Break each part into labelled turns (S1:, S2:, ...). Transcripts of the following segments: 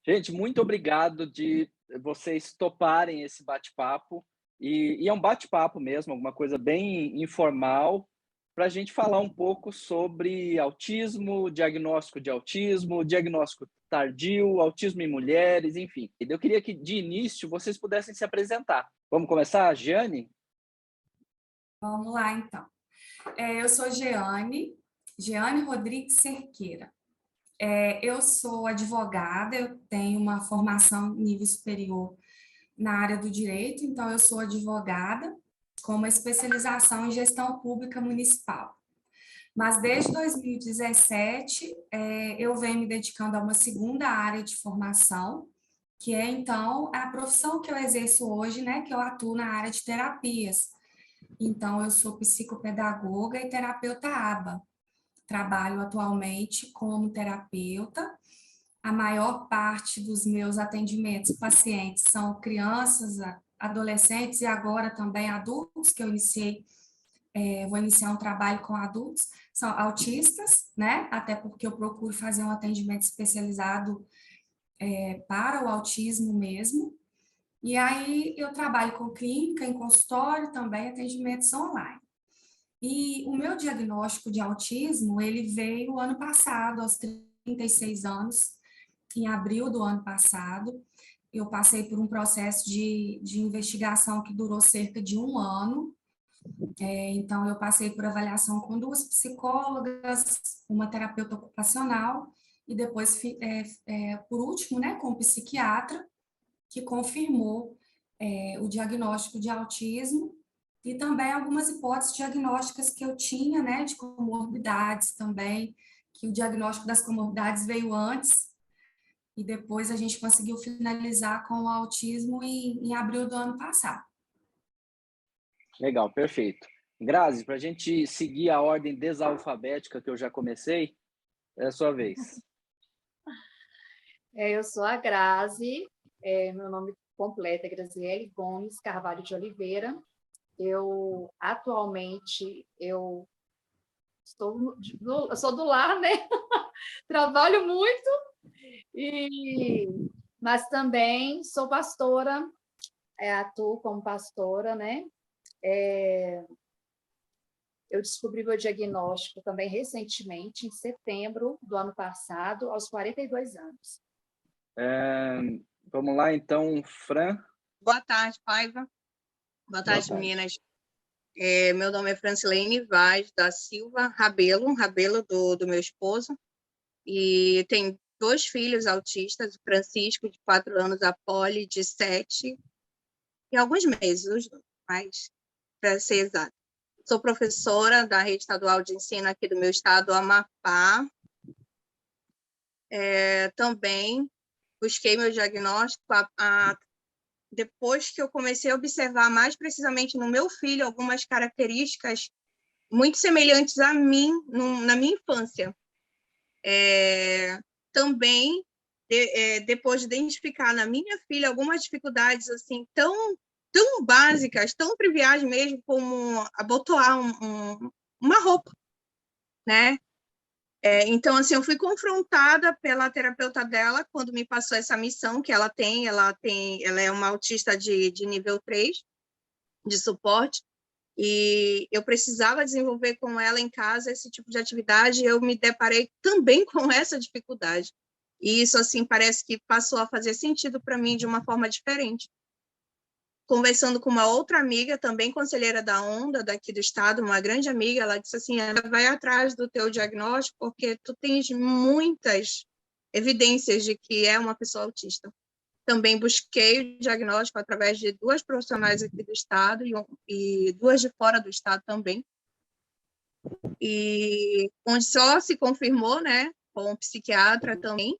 S1: Gente, muito obrigado de vocês toparem esse bate-papo. E é um bate-papo mesmo, alguma coisa bem informal, para a gente falar um pouco sobre autismo, diagnóstico tardio, autismo em mulheres, enfim. Eu queria que, de início, vocês pudessem se apresentar. Vamos começar, Jeane?
S2: Vamos lá, então. Eu sou Jeane Rodrigues Cerqueira. Eu sou advogada, eu tenho uma formação em nível superior na área do direito, então eu sou advogada com uma especialização em gestão pública municipal. Mas desde 2017, eu venho me dedicando a uma segunda área de formação, que é, então, a profissão que eu exerço hoje, né, que eu atuo na área de terapias. Então, eu sou psicopedagoga e terapeuta ABA. Trabalho atualmente como terapeuta. A maior parte dos meus atendimentos pacientes são crianças, adolescentes e agora também adultos, que eu vou iniciar um trabalho com adultos, são autistas, né? Até porque eu procuro fazer um atendimento especializado para o autismo mesmo. E aí eu trabalho com clínica, em consultório também, atendimentos online. E o meu diagnóstico de autismo, ele veio ano passado, aos 36 anos, em abril do ano passado. Eu passei por um processo de investigação que durou cerca de um ano. Então, eu passei por avaliação com duas psicólogas, uma terapeuta ocupacional, e depois, por último, né, com um psiquiatra, que confirmou o diagnóstico de autismo e também algumas hipóteses diagnósticas que eu tinha, né, de comorbidades também, que o diagnóstico das comorbidades veio antes e depois a gente conseguiu finalizar com o autismo em abril do ano passado.
S1: Legal, perfeito. Grazi, para a gente seguir a ordem desalfabética que eu já comecei, é a sua vez.
S3: Eu sou a Grazi, meu nome completo é Graziele Gomes Carvalho de Oliveira. Atualmente, eu sou do lar, né? Trabalho muito, mas também sou pastora, atuo como pastora, né? Eu descobri meu diagnóstico também recentemente, em setembro do ano passado, aos 42 anos.
S1: Vamos lá, então, Fran.
S4: Boa tarde, Paiva. Boa tarde, meninas. Meu nome é Francilene Vaz da Silva Rabelo do meu esposo. E tem 2 filhos autistas, o Francisco, de 4 anos, a Poli, de 7, e alguns meses, os dois, mas para ser exato. Sou professora da rede estadual de ensino aqui do meu estado, Amapá. Também busquei meu diagnóstico depois que eu comecei a observar mais precisamente no meu filho algumas características muito semelhantes a mim na minha infância. Também, depois de identificar na minha filha algumas dificuldades assim tão básicas, tão triviais mesmo, como abotoar uma roupa, né? Então, assim, eu fui confrontada pela terapeuta dela quando me passou essa missão que ela é uma autista de nível 3, de suporte, e eu precisava desenvolver com ela em casa esse tipo de atividade, e eu me deparei também com essa dificuldade. E isso, assim, parece que passou a fazer sentido para mim de uma forma diferente. Conversando com uma outra amiga, também conselheira da ONDA, daqui do estado, uma grande amiga, ela disse assim, vai atrás do teu diagnóstico, porque tu tens muitas evidências de que é uma pessoa autista. Também busquei o diagnóstico através de 2 profissionais aqui do estado e 2 de fora do estado também, e onde só se confirmou, né, com um psiquiatra também,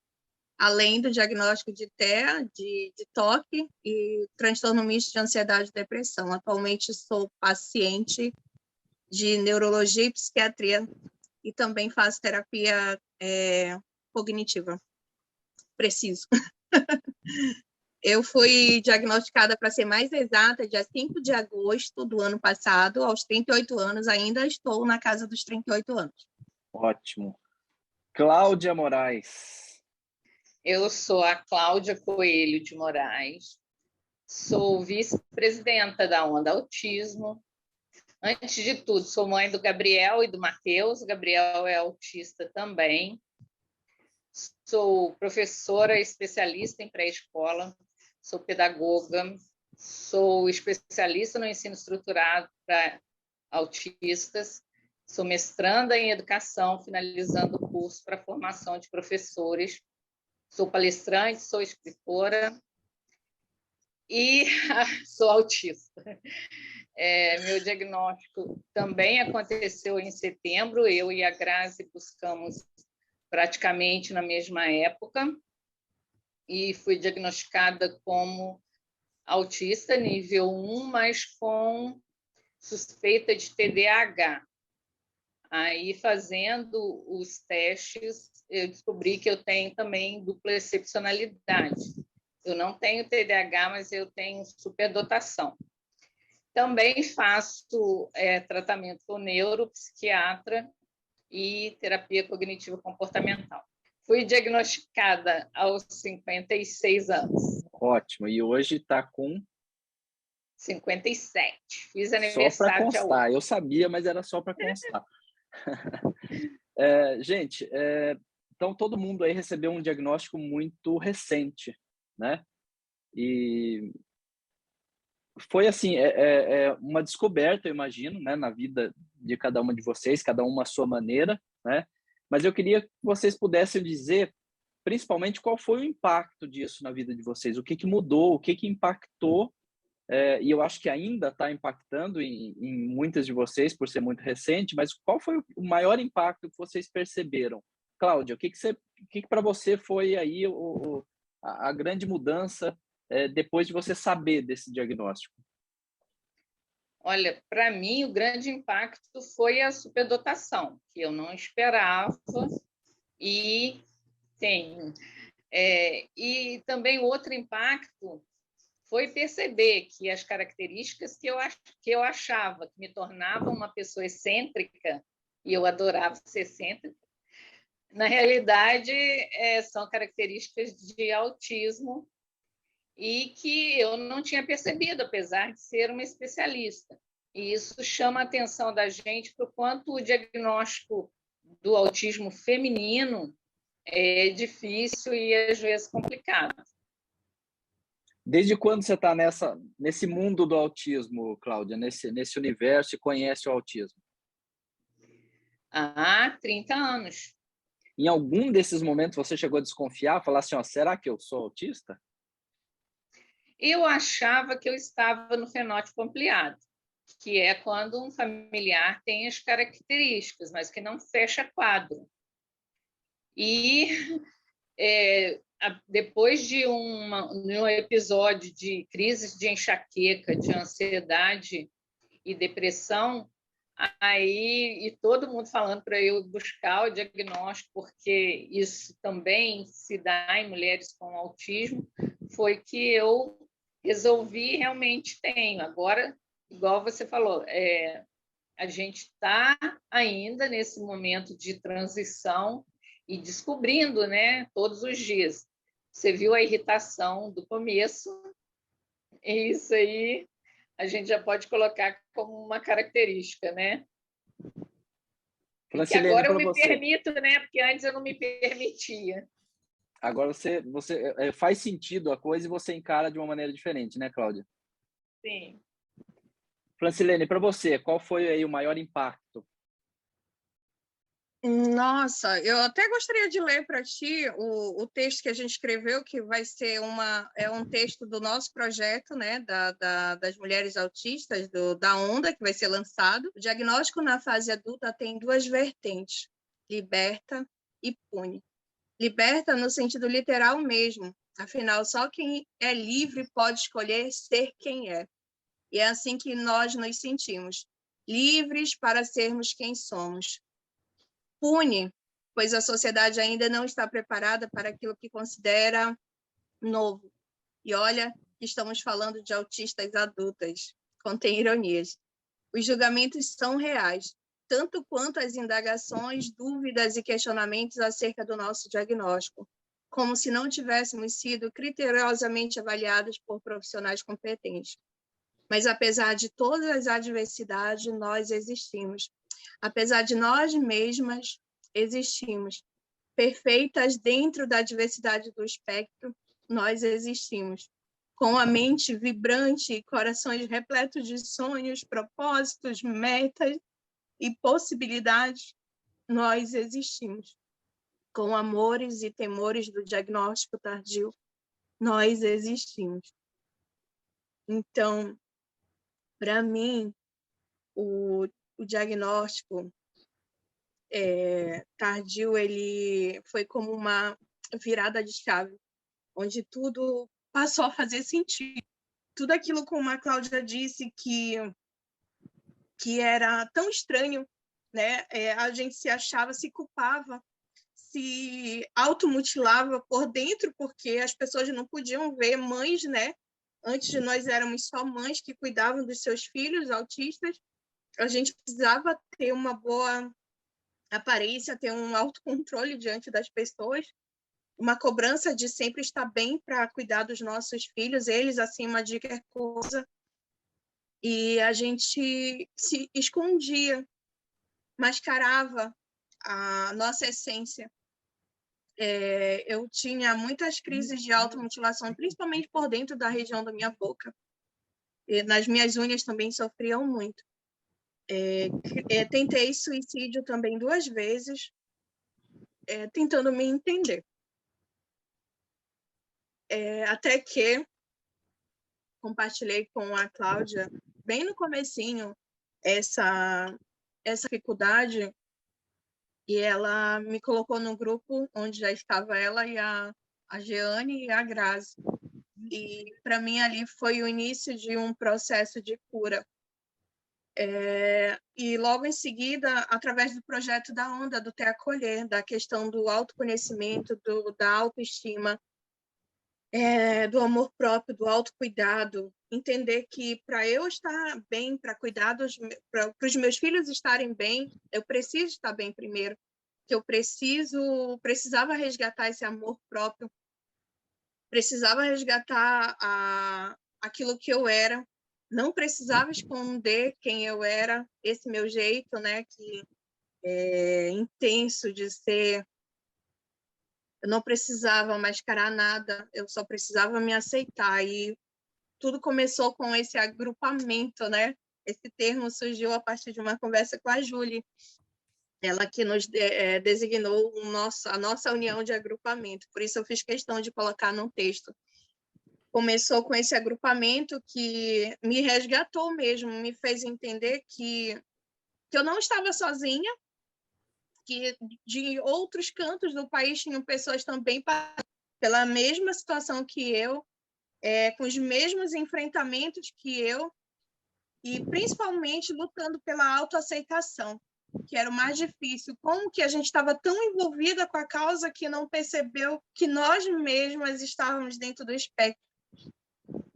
S4: além do diagnóstico de TEA, de TOC e transtorno misto de ansiedade e depressão. Atualmente sou paciente de neurologia e psiquiatria e também faço terapia cognitiva. Preciso. Eu fui diagnosticada, para ser mais exata, dia 5 de agosto do ano passado, aos 38 anos, ainda estou na casa dos 38 anos.
S1: Ótimo. Cláudia Moraes.
S5: Eu sou a Cláudia Coelho de Moraes, sou vice-presidenta da Onda Autismo. Antes de tudo, sou mãe do Gabriel e do Matheus. O Gabriel é autista também. Sou professora especialista em pré-escola, sou pedagoga, sou especialista no ensino estruturado para autistas, sou mestranda em educação, finalizando o curso para formação de professores, sou palestrante, sou escritora e sou autista. Meu diagnóstico também aconteceu em setembro, eu e a Grazi buscamos praticamente na mesma época, e fui diagnosticada como autista nível 1, mas com suspeita de TDAH. Aí, fazendo os testes, eu descobri que eu tenho também dupla excepcionalidade. Eu não tenho TDAH, mas eu tenho superdotação. Também faço tratamento com neuropsiquiatra e terapia cognitivo-comportamental. Fui diagnosticada aos 56 anos.
S1: Ótimo. E hoje está com
S5: 57. Fiz aniversário.
S1: Só para constar. Eu sabia, mas era só para constar. Gente, então todo mundo aí recebeu um diagnóstico muito recente, né? E foi assim, uma descoberta, eu imagino, né, na vida de cada uma de vocês, cada uma à sua maneira, né? Mas eu queria que vocês pudessem dizer, principalmente, qual foi o impacto disso na vida de vocês, o que mudou, o que impactou, e eu acho que ainda está impactando em muitas de vocês, por ser muito recente, mas qual foi o maior impacto que vocês perceberam? Cláudia, o que para você foi aí a grande mudança depois de você saber desse diagnóstico?
S5: Olha, para mim, o grande impacto foi a superdotação, que eu não esperava e tenho. E também outro impacto foi perceber que as características que eu achava que me tornavam uma pessoa excêntrica, e eu adorava ser excêntrica, na realidade são características de autismo e que eu não tinha percebido, apesar de ser uma especialista. E isso chama a atenção da gente para o quanto o diagnóstico do autismo feminino é difícil e, às vezes, complicado.
S1: Desde quando você está nesse mundo do autismo, Cláudia, nesse universo, e conhece o autismo?
S5: Há 30 anos.
S1: Em algum desses momentos você chegou a desconfiar, falar assim, será que eu sou autista?
S5: Eu achava que eu estava no fenótipo ampliado, que é quando um familiar tem as características, mas que não fecha quadro. E depois de um episódio de crises de enxaqueca, de ansiedade e depressão, e todo mundo falando para eu buscar o diagnóstico, porque isso também se dá em mulheres com autismo, foi que eu resolvi realmente tenho. Agora, igual você falou, a gente está ainda nesse momento de transição e descobrindo, né, todos os dias. Você viu a irritação do começo, e isso aí a gente já pode colocar como uma característica, né? Que agora eu me permito, né? Porque antes eu não me permitia.
S1: Agora você faz sentido a coisa e você encara de uma maneira diferente, né, Cláudia?
S5: Sim.
S1: Francilene, para você, qual foi aí o maior impacto?
S4: Nossa, eu até gostaria de ler para ti o texto que a gente escreveu, que vai ser um texto do nosso projeto, né, das mulheres autistas, da Onda, que vai ser lançado. O diagnóstico na fase adulta tem duas vertentes, liberta e pune. Liberta no sentido literal mesmo, afinal, só quem é livre pode escolher ser quem é. E é assim que nós nos sentimos, livres para sermos quem somos. Pune, pois a sociedade ainda não está preparada para aquilo que considera novo. E olha, estamos falando de autistas adultas, contém ironias. Os julgamentos são reais, tanto quanto as indagações, dúvidas e questionamentos acerca do nosso diagnóstico. como se não tivéssemos sido criteriosamente avaliados por profissionais competentes. Mas, apesar de todas as adversidades, nós existimos. Apesar de nós mesmas, existimos. Perfeitas dentro da diversidade do espectro, nós existimos. Com a mente vibrante e corações repletos de sonhos, propósitos, metas e possibilidades, nós existimos. Com amores e temores do diagnóstico tardio, nós existimos. Então, para mim, o diagnóstico tardio, ele foi como uma virada de chave, onde tudo passou a fazer sentido. Tudo aquilo, como a Cláudia disse, que era tão estranho, né? A gente se achava, se culpava, se automutilava por dentro, porque as pessoas não podiam ver mães, né? Antes de nós éramos só mães que cuidavam dos seus filhos autistas. A gente precisava ter uma boa aparência, ter um autocontrole diante das pessoas, uma cobrança de sempre estar bem para cuidar dos nossos filhos, eles acima de qualquer coisa. E a gente se escondia, mascarava a nossa essência. Eu tinha muitas crises de automutilação, principalmente por dentro da região da minha boca. E nas minhas unhas também sofriam muito. Tentei suicídio também 2 vezes, tentando me entender. Até que compartilhei com a Cláudia, bem no comecinho, essa dificuldade, e ela me colocou no grupo onde já estava ela e a Jeane e a Grazi. E, para mim, ali foi o início de um processo de cura. E, logo em seguida, através do projeto da Onda, do Te Acolher, da questão do autoconhecimento, da autoestima, do amor próprio, do autocuidado, entender que para eu estar bem, para cuidar para os meus filhos estarem bem, eu preciso estar bem primeiro, que eu precisava resgatar esse amor próprio, precisava resgatar aquilo que eu era, não precisava esconder quem eu era, esse meu jeito, né, que é intenso de ser. Eu não precisava mascarar nada, eu só precisava me aceitar. E tudo começou com esse agrupamento, né? Esse termo surgiu a partir de uma conversa com a Júlia. Ela que nos designou a nossa união de agrupamento. Por isso eu fiz questão de colocar num texto. Começou com esse agrupamento que me resgatou mesmo, me fez entender que eu não estava sozinha, que de outros cantos do país tinham pessoas também pela mesma situação que eu, com os mesmos enfrentamentos que eu, e principalmente lutando pela autoaceitação, que era o mais difícil. Como que a gente estava tão envolvida com a causa que não percebeu que nós mesmas estávamos dentro do espectro.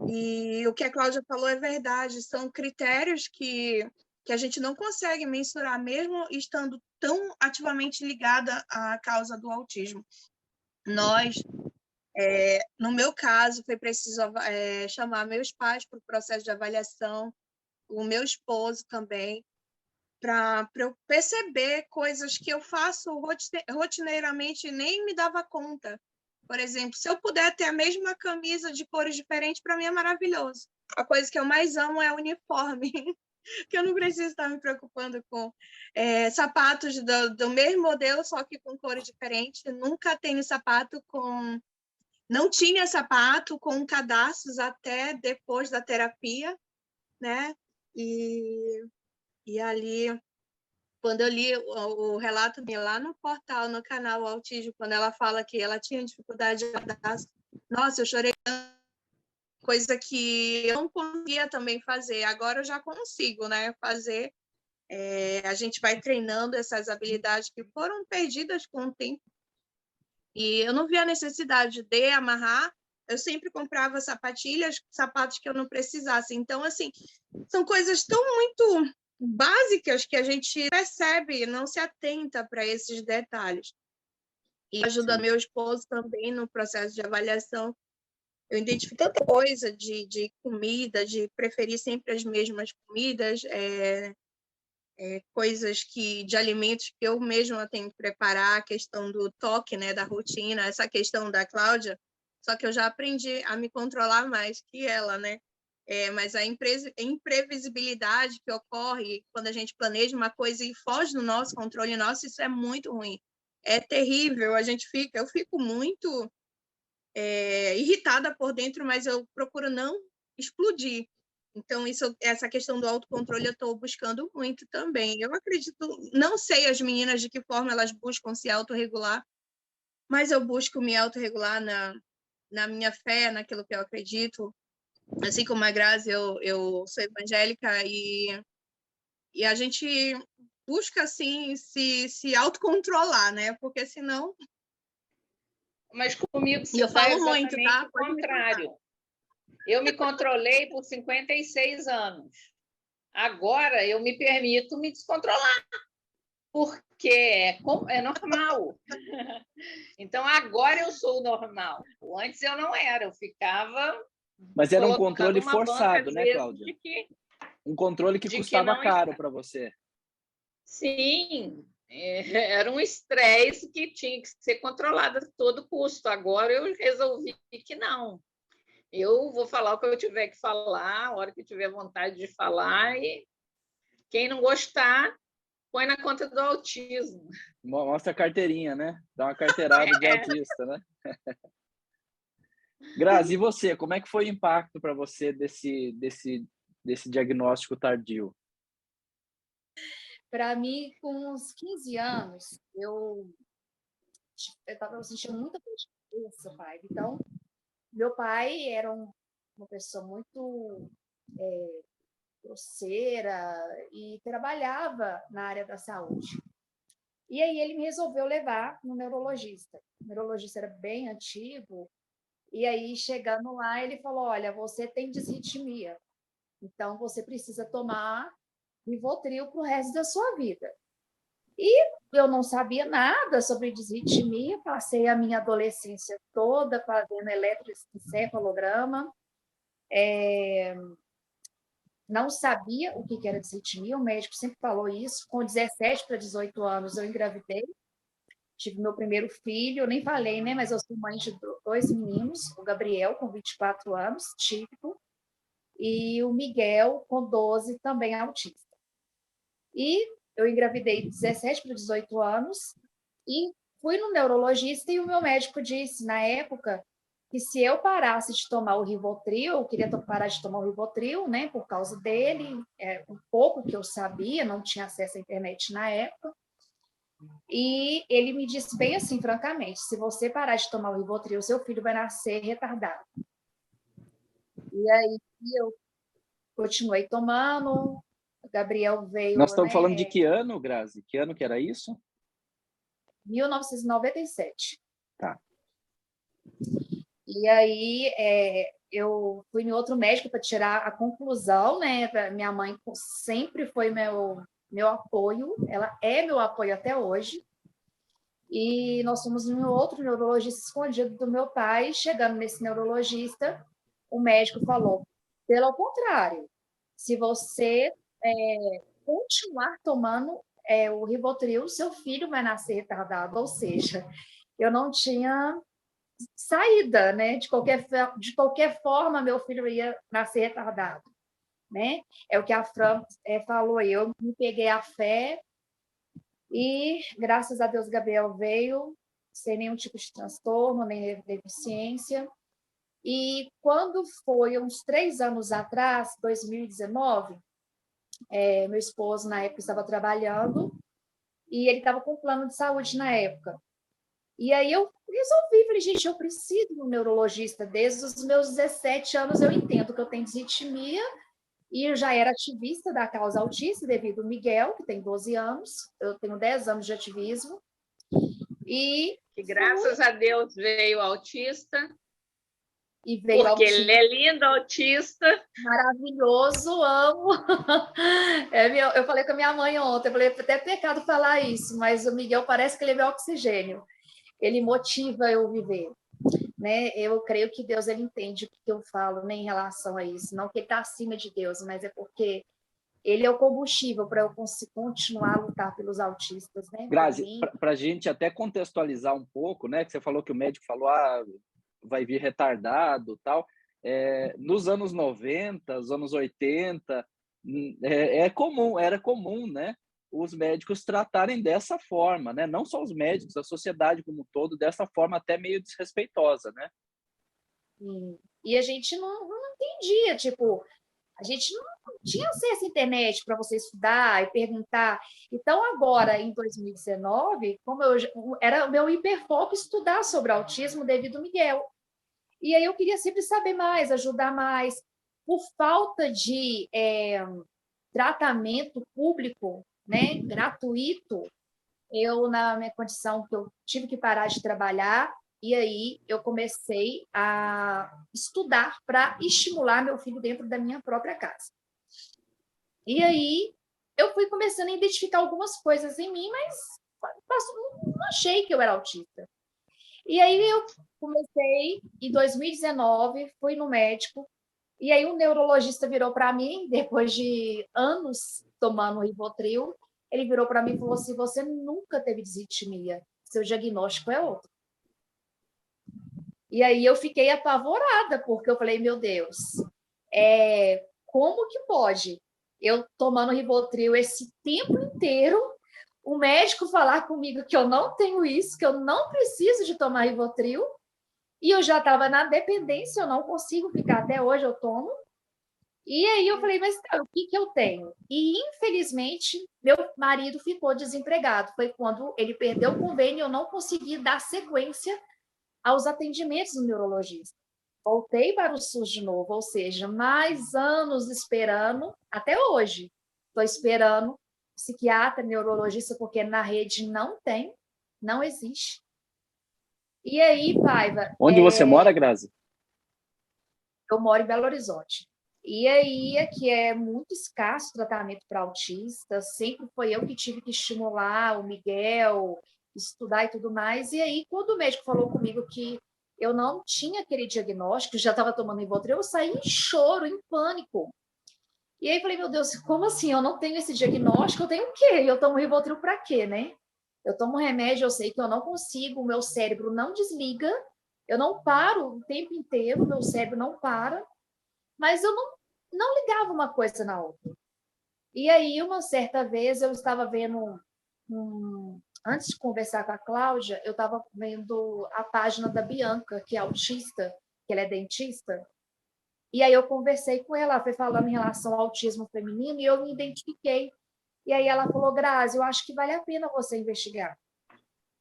S4: E o que a Cláudia falou é verdade, são critérios que a gente não consegue mensurar, mesmo estando tão ativamente ligada à causa do autismo. No meu caso, foi preciso chamar meus pais para o processo de avaliação, o meu esposo também, para eu perceber coisas que eu faço rotineiramente e nem me dava conta. Por exemplo, se eu puder ter a mesma camisa de cores diferentes, para mim é maravilhoso. A coisa que eu mais amo é o uniforme, que eu não preciso estar me preocupando com sapatos do mesmo modelo, só que com cores diferentes. Eu nunca tenho sapato com... Não tinha sapato com cadastros até depois da terapia, né? E ali, quando eu li o relato dela lá no portal, no canal Autismo, quando ela fala que ela tinha dificuldade de cadastro, nossa, eu chorei, coisa que eu não conseguia também fazer. Agora eu já consigo, né, fazer. A gente vai treinando essas habilidades que foram perdidas com o tempo. E eu não via a necessidade de amarrar, eu sempre comprava sapatos que eu não precisasse. Então, assim, são coisas tão muito básicas que a gente percebe, não se atenta para esses detalhes. e ajudando meu esposo também no processo de avaliação. Eu identifico tanta coisa de comida, de preferir sempre as mesmas comidas, coisas de alimentos que eu mesma tenho que preparar, a questão do toque, né, da rotina, essa questão da Cláudia, só que eu já aprendi a me controlar mais que ela, né? Mas a imprevisibilidade que ocorre quando a gente planeja uma coisa e foge do nosso controle, nosso, isso é muito ruim. É terrível, eu fico muito irritada por dentro, mas eu procuro não explodir. Então, essa questão do autocontrole eu estou buscando muito também. Eu acredito, não sei as meninas de que forma elas buscam se autorregular, mas eu busco me autorregular na minha fé, naquilo que eu acredito. Assim como a Grazi, eu sou evangélica e a gente busca, assim, se autocontrolar, né? Porque senão...
S5: Mas comigo
S4: E eu
S5: se dá
S4: falo muito,
S5: exatamente
S4: tá?
S5: o
S4: Pode me contar.
S5: contrário. Eu me controlei por 56 anos. Agora eu me permito me descontrolar, porque é normal. Então, agora eu sou o normal. Antes eu não era, eu ficava...
S1: Mas era um
S5: colocando
S1: controle
S5: uma banca,
S1: forçado,
S5: às
S1: né,
S5: vezes,
S1: Cláudia?
S5: que
S1: Um controle que
S5: de que
S1: custava
S5: não
S1: caro
S5: está.
S1: para você.
S5: Sim, era um estresse que tinha que ser controlado a todo custo. Agora eu resolvi que não. Eu vou falar o que eu tiver que falar, a hora que eu tiver vontade de falar, e quem não gostar, põe na conta do autismo.
S1: Mostra a carteirinha, né? Dá uma carteirada de autista, né? Grazi, e você? Como é que foi o impacto para você desse diagnóstico tardio?
S3: Para mim, com uns 15 anos, eu estava sentindo muita dor de cabeça, pai. Então, meu pai era uma pessoa muito grosseira e trabalhava na área da saúde. E aí ele me resolveu levar no neurologista. O neurologista era bem antigo. E aí, chegando lá, ele falou, olha, você tem disritmia. Então, você precisa tomar Rivotril para o resto da sua vida. E eu não sabia nada sobre disritmia, passei a minha adolescência toda fazendo eletroencefalograma, não sabia o que era disritmia, o médico sempre falou isso. Com 17 para 18 anos, eu engravidei, tive meu primeiro filho, eu nem falei, né? Mas eu sou mãe de 2 meninos, o Gabriel, com 24 anos, típico, e o Miguel, com 12, também autista. E eu engravidei de 17 para 18 anos e fui no neurologista e o meu médico disse, na época, que se eu parasse de tomar o Rivotril, eu queria parar de tomar o Rivotril, né, por causa dele, um pouco que eu sabia, não tinha acesso à internet na época, e ele me disse bem assim, francamente, se você parar de tomar o Rivotril, seu filho vai nascer retardado. E aí eu continuei tomando, o Gabriel veio,
S1: Nós estamos
S3: né,
S1: falando de que ano, Grazi? Que ano que era isso?
S3: 1997.
S1: Tá.
S3: E aí eu fui em outro médico para tirar a conclusão, né? Minha mãe sempre foi meu apoio, ela é meu apoio até hoje. E nós fomos em outro neurologista escondido do meu pai. Chegando nesse neurologista, o médico falou: pelo contrário, se você continuar tomando o Rivotril, seu filho vai nascer retardado. Ou seja, eu não tinha saída, né? De qualquer forma, meu filho ia nascer retardado, né? É o que a Fran falou. Eu me peguei a fé e, graças a Deus, Gabriel veio sem nenhum tipo de transtorno, nem deficiência. E quando foi, uns 3 anos atrás, 2019, meu esposo, na época, estava trabalhando e ele estava com plano de saúde na época. E aí eu resolvi, falei, gente, eu preciso de um neurologista. Desde os meus 17 anos eu entendo que eu tenho disritmia e eu já era ativista da causa autista devido ao Miguel, que tem 12 anos, eu tenho 10 anos de ativismo. E
S5: graças a Deus veio autista.
S3: E veio
S5: porque
S3: autista.
S5: ele é lindo, autista.
S3: Maravilhoso, amo. Eu falei com a minha mãe ontem, eu falei, até pecado falar isso, mas o Miguel parece que ele é meu oxigênio. ele motiva eu viver, né? Eu creio que Deus ele entende o que eu falo, né, em relação a isso. Não que ele está acima de Deus, mas é porque ele é o combustível para eu continuar a lutar pelos autistas, né? Por
S1: Grazi,
S3: mim.
S1: para a gente até contextualizar um pouco, né? Que você falou que o médico falou, vai vir retardado, tal. Nos anos 90, os anos 80, era comum, né? Os médicos tratarem dessa forma, né? Não só os médicos, a sociedade como um todo, dessa forma até meio desrespeitosa, né?
S3: E a gente não entendia, tipo, a gente não tinha acesso à internet para você estudar e perguntar. Então, agora, em 2019, como era o meu hiperfoco estudar sobre autismo devido ao Miguel. E aí eu queria sempre saber mais, ajudar mais. Por falta de tratamento público, né, gratuito, na minha condição, que eu tive que parar de trabalhar, e aí eu comecei a estudar para estimular meu filho dentro da minha própria casa. E aí eu fui começando a identificar algumas coisas em mim, mas não achei que eu era autista. E aí eu comecei, em 2019, fui no médico, e aí o neurologista virou para mim, depois de anos tomando Rivotril, ele virou para mim e falou assim, você nunca teve disritmia, seu diagnóstico é outro. E aí eu fiquei apavorada, porque eu falei, meu Deus, como que pode eu tomando Rivotril esse tempo inteiro, o médico falar comigo que eu não tenho isso, que eu não preciso de tomar Rivotril, e eu já estava na dependência, eu não consigo ficar, até hoje eu tomo. E aí eu falei, mas tá, o que eu tenho? E, infelizmente, meu marido ficou desempregado. Foi quando ele perdeu o convênio e eu não consegui dar sequência aos atendimentos do neurologista. Voltei para o SUS de novo, ou seja, mais anos esperando, até hoje. Estou esperando psiquiatra, neurologista, porque na rede não tem, não existe. E aí, Paiva...
S1: Onde você mora, Grazi?
S3: Eu moro em Belo Horizonte. E aí, aqui é muito escasso tratamento para autista, sempre foi eu que tive que estimular o Miguel, estudar e tudo mais. E aí, quando o médico falou comigo que eu não tinha aquele diagnóstico, já estava tomando Rivotril, eu saí em choro, em pânico. E aí falei, meu Deus, como assim? Eu não tenho esse diagnóstico, eu tenho o quê? Eu tomo Rivotril para quê, né? Eu tomo remédio, eu sei que eu não consigo, o meu cérebro não desliga, eu não paro o tempo inteiro, meu cérebro não para, mas eu não ligava uma coisa na outra. E aí, uma certa vez, eu estava vendo, antes de conversar com a Cláudia, eu estava vendo a página da Bianca, que é autista, que ela é dentista, e aí eu conversei com ela, foi falando em relação ao autismo feminino, e eu me identifiquei. E aí ela falou, Grazi, eu acho que vale a pena você investigar.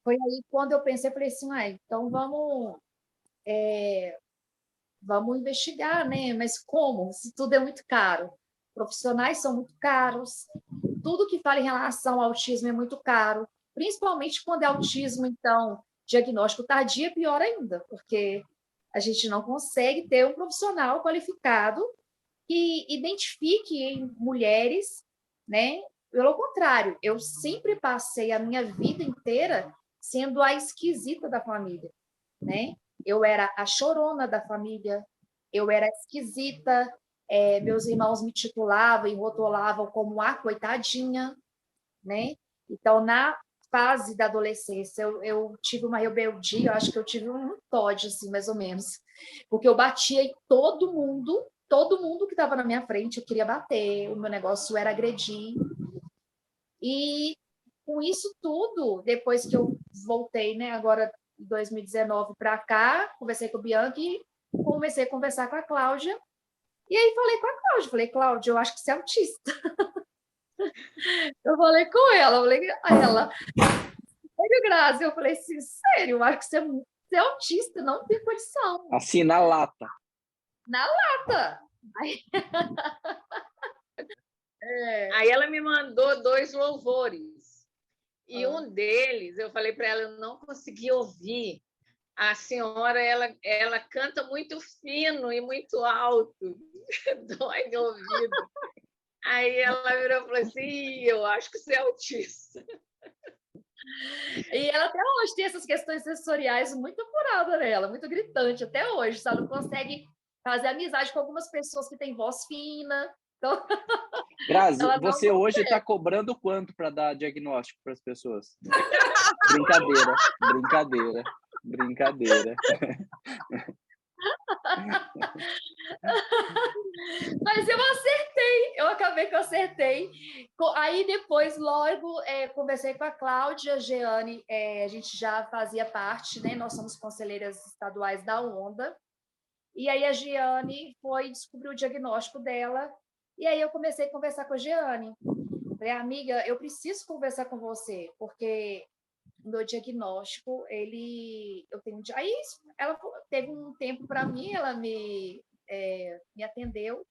S3: Foi aí quando eu pensei, falei assim, então vamos investigar, né? Mas como? Se tudo é muito caro. Profissionais são muito caros, tudo que fala em relação ao autismo é muito caro, principalmente quando é autismo, então, diagnóstico tardio é pior ainda, porque a gente não consegue ter um profissional qualificado que identifique em mulheres, né? Pelo contrário, eu sempre passei a minha vida inteira sendo a esquisita da família, né? Eu era a chorona da família, eu era esquisita, meus irmãos me titulavam e rotulavam como a coitadinha, né? Então, na fase da adolescência, eu tive uma rebeldia, eu acho que eu tive um TOD, assim, mais ou menos, porque eu batia em todo mundo que estava na minha frente, eu queria bater, o meu negócio era agredir. E com isso tudo, depois que eu voltei, né, agora em 2019 para cá, conversei com o Bianca e comecei a conversar com a Cláudia. E aí falei com a Cláudia, falei, Cláudia, eu acho que você é autista. Eu falei com ela, falei a ela, sério, Grazi? Eu falei assim, sério, eu acho que você é autista, não tem condição.
S1: Assim, na lata.
S3: Na lata.
S5: Aí ela me mandou 2 louvores. E um deles, eu falei para ela, eu não consegui ouvir. A senhora, ela canta muito fino e muito alto. Dói no ouvido. Aí ela virou e falou assim, eu acho que você é autista.
S3: E ela até hoje tem essas questões sensoriais muito apuradas nela, muito gritante até hoje. Só não consegue fazer amizade com algumas pessoas que têm voz fina. Então,
S1: Grazi,
S3: ela não
S1: você hoje está
S3: consegue.
S1: cobrando quanto para dar diagnóstico para as pessoas? Brincadeira, brincadeira, brincadeira.
S3: Mas eu acabei que eu acertei. Aí depois, logo, conversei com a Cláudia, a Jeane, a gente já fazia parte, né? Nós somos conselheiras estaduais da Onda. E aí a Jeane foi descobrir o diagnóstico dela. E aí eu comecei a conversar com a Jeane. Falei, amiga, eu preciso conversar com você, porque o meu diagnóstico, eu tenho. Aí ela teve um tempo para mim, ela me atendeu.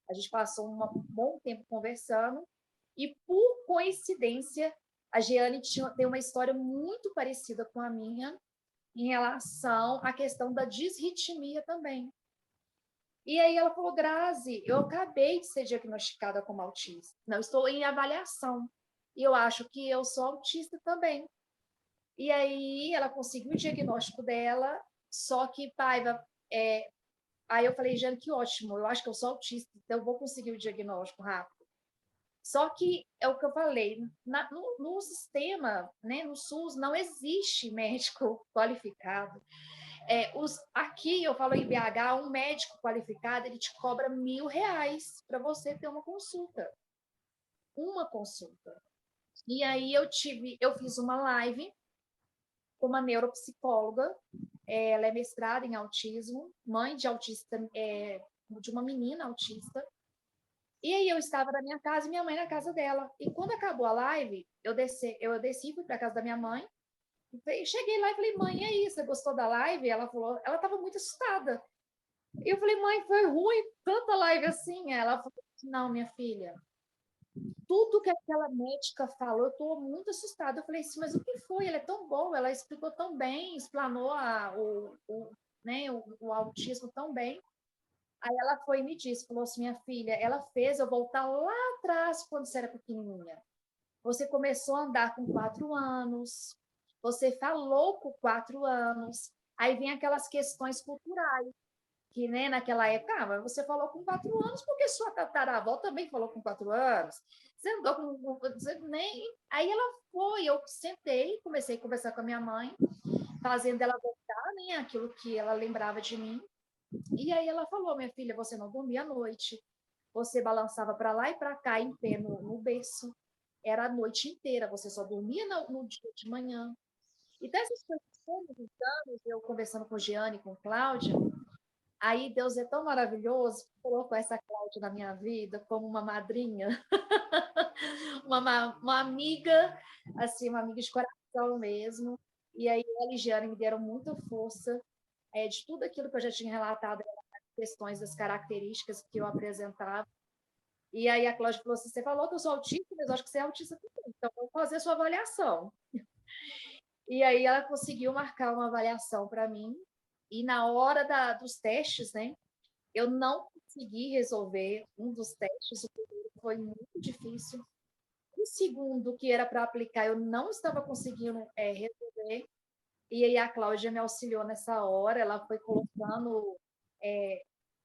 S3: A gente passou um bom tempo conversando. E, por coincidência, a Jeane tem uma história muito parecida com a minha em relação à questão da disritmia também. E aí ela falou, Grazi, eu acabei de ser diagnosticada como autista. Não, estou em avaliação. E eu acho que eu sou autista também. E aí ela conseguiu o diagnóstico dela, só que, Paiva, aí eu falei, Jane, que ótimo, eu acho que eu sou autista, então eu vou conseguir o diagnóstico rápido. Só que é o que eu falei, no sistema, né, no SUS, não existe médico qualificado. Aqui, eu falo em BH, um médico qualificado, ele te cobra R$ 1.000 para você ter uma consulta. Uma consulta. E aí eu fiz uma live com uma neuropsicóloga, ela é mestrada em autismo, mãe de autista, de uma menina autista. E aí eu estava na minha casa e minha mãe na casa dela. E quando acabou a live, eu desci e fui para a casa da minha mãe. Cheguei lá e falei, mãe, e aí, você gostou da live? Ela falou, ela estava muito assustada. E eu falei, mãe, foi ruim tanta live assim? Ela falou, não, minha filha, tudo que aquela médica falou, eu estou muito assustada. Eu falei assim, mas o que foi? Ela é tão boa, ela explicou tão bem, explanou o autismo tão bem. Aí ela foi e me disse, falou assim, minha filha, ela fez eu voltar lá atrás quando você era pequenininha. Você começou a andar com 4 anos, você falou com 4 anos, aí vem aquelas questões culturais, que, né, naquela época, mas você falou com 4 anos, porque sua tataravó também falou com 4 anos. Você andou com... Você nem... Aí ela foi, eu sentei, comecei a conversar com a minha mãe, fazendo ela voltar, né, aquilo que ela lembrava de mim. E aí ela falou, minha filha, você não dormia à noite, você balançava para lá e para cá em pé no berço, era a noite inteira, você só dormia no dia de manhã. Então, essas coisas, todos os anos, eu conversando com Giane, com Cláudia, aí Deus é tão maravilhoso, colocou essa Cláudia na minha vida como uma madrinha, uma amiga, assim, uma amiga de coração mesmo. E aí ela e Giane me deram muita força de tudo aquilo que eu já tinha relatado, as questões das características que eu apresentava. E aí a Cláudia falou assim, você falou que eu sou autista, mas eu acho que você é autista também, então vou fazer a sua avaliação. E aí ela conseguiu marcar uma avaliação para mim, e na hora dos testes, né, eu não consegui resolver um dos testes, o primeiro foi muito difícil. O segundo, que era para aplicar, eu não estava conseguindo resolver. E aí a Cláudia me auxiliou nessa hora, ela foi colocando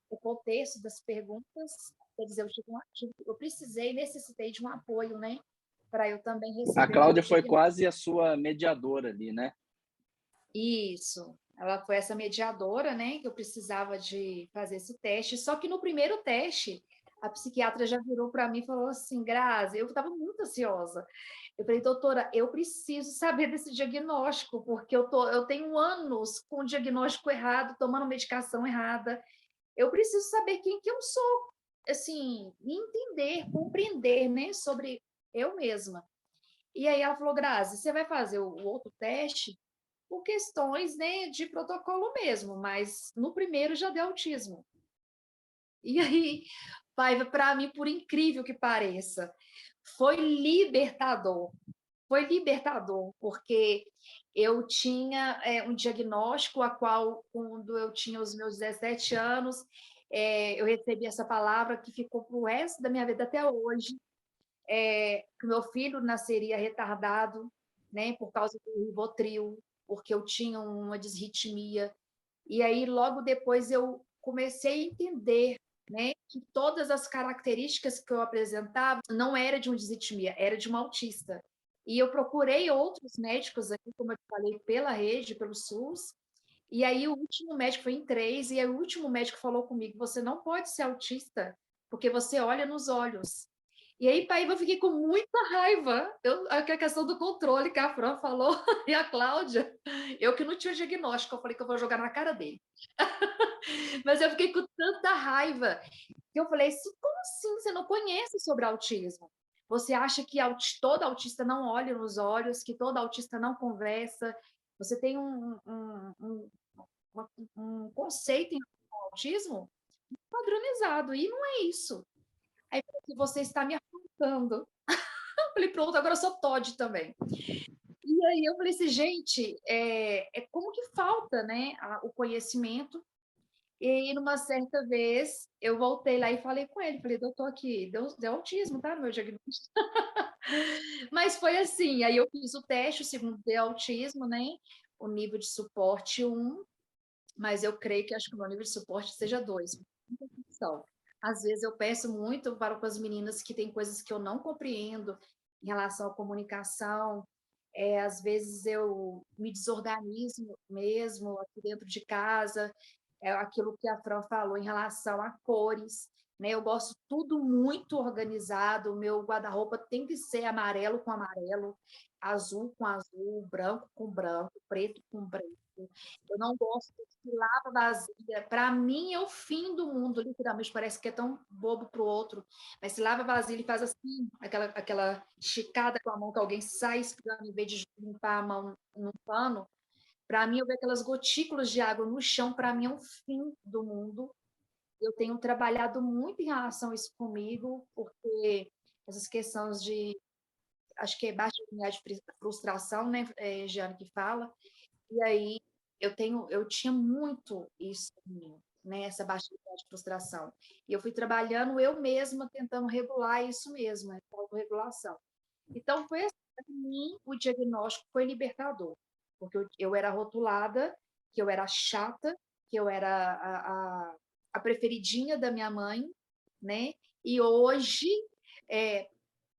S3: o contexto das perguntas, quer dizer, eu precisei, necessitei de um apoio, né, para eu também
S1: A
S3: receber o meu
S1: Cláudia foi
S3: diagnóstico.
S1: quase a sua mediadora ali, né?
S3: Isso, ela foi essa mediadora, né, que eu precisava de fazer esse teste, só que no primeiro teste, a psiquiatra já virou para mim e falou assim, Grazi, eu estava muito ansiosa. Eu falei, doutora, eu preciso saber desse diagnóstico, porque eu tenho anos com o diagnóstico errado, tomando medicação errada. Eu preciso saber quem que eu sou, assim, entender, compreender, né, sobre eu mesma. E aí ela falou, Grazi, você vai fazer o outro teste por questões, né, de protocolo mesmo, mas no primeiro já deu autismo. E aí, Paiva, para mim, por incrível que pareça, foi libertador. Foi libertador, porque eu tinha um diagnóstico a qual, quando eu tinha os meus 17 anos, eu recebi essa palavra que ficou para o resto da minha vida até hoje, que meu filho nasceria retardado, né, por causa do Rivotril, porque eu tinha uma disritmia. E aí, logo depois, eu comecei a entender, né, que todas as características que eu apresentava não era de uma disritmia, era de uma autista. E eu procurei outros médicos aqui, como eu falei, pela rede, pelo SUS, e aí o último médico foi em 3, e aí o último médico falou comigo, você não pode ser autista, porque você olha nos olhos. E aí, Paíba, eu fiquei com muita raiva. A questão do controle que a Fran falou, e a Cláudia, eu que não tinha diagnóstico, eu falei que eu vou jogar na cara dele. Mas eu fiquei com tanta raiva, que eu falei, como assim você não conhece sobre autismo? Você acha que todo autista não olha nos olhos, que todo autista não conversa? Você tem um conceito em autismo padronizado, e não é isso. Aí você está me apontando. Eu falei, pronto, agora eu sou Todd também. E aí eu falei assim, gente, como que falta, né, o conhecimento. E numa certa vez, eu voltei lá e falei com ele, falei, doutor, aqui, deu autismo, tá, meu diagnóstico? Mas foi assim, aí eu fiz o teste, o segundo deu autismo, né, o nível de suporte 1, mas eu creio que acho que o meu nível de suporte seja 2. Às vezes eu peço muito para as meninas que tem coisas que eu não compreendo em relação à comunicação, às vezes eu me desorganizo mesmo aqui dentro de casa, aquilo que a Fran falou em relação a cores, né? Eu gosto tudo muito organizado, o meu guarda-roupa tem que ser amarelo com amarelo, azul com azul, branco com branco, preto com preto. Eu não gosto de lava vasilha. Para mim é o fim do mundo, literalmente. Parece que é tão bobo para o outro. Mas se lava vasilha e faz assim, aquela esticada com a mão que alguém sai espirrando em vez de limpar a mão no pano, para mim, eu ver aquelas gotículas de água no chão, para mim é o fim do mundo. Eu tenho trabalhado muito em relação a isso comigo, porque essas questões de, acho que é baixa unidade de frustração, né, Jeane, que fala, e aí eu tinha muito isso em mim, né, essa baixa unidade de frustração. E eu fui trabalhando eu mesma, tentando regular isso mesmo, essa autorregulação. Então, foi assim, para mim, o diagnóstico foi libertador, porque eu era rotulada, que eu era chata, que eu era a preferidinha da minha mãe, né? E hoje,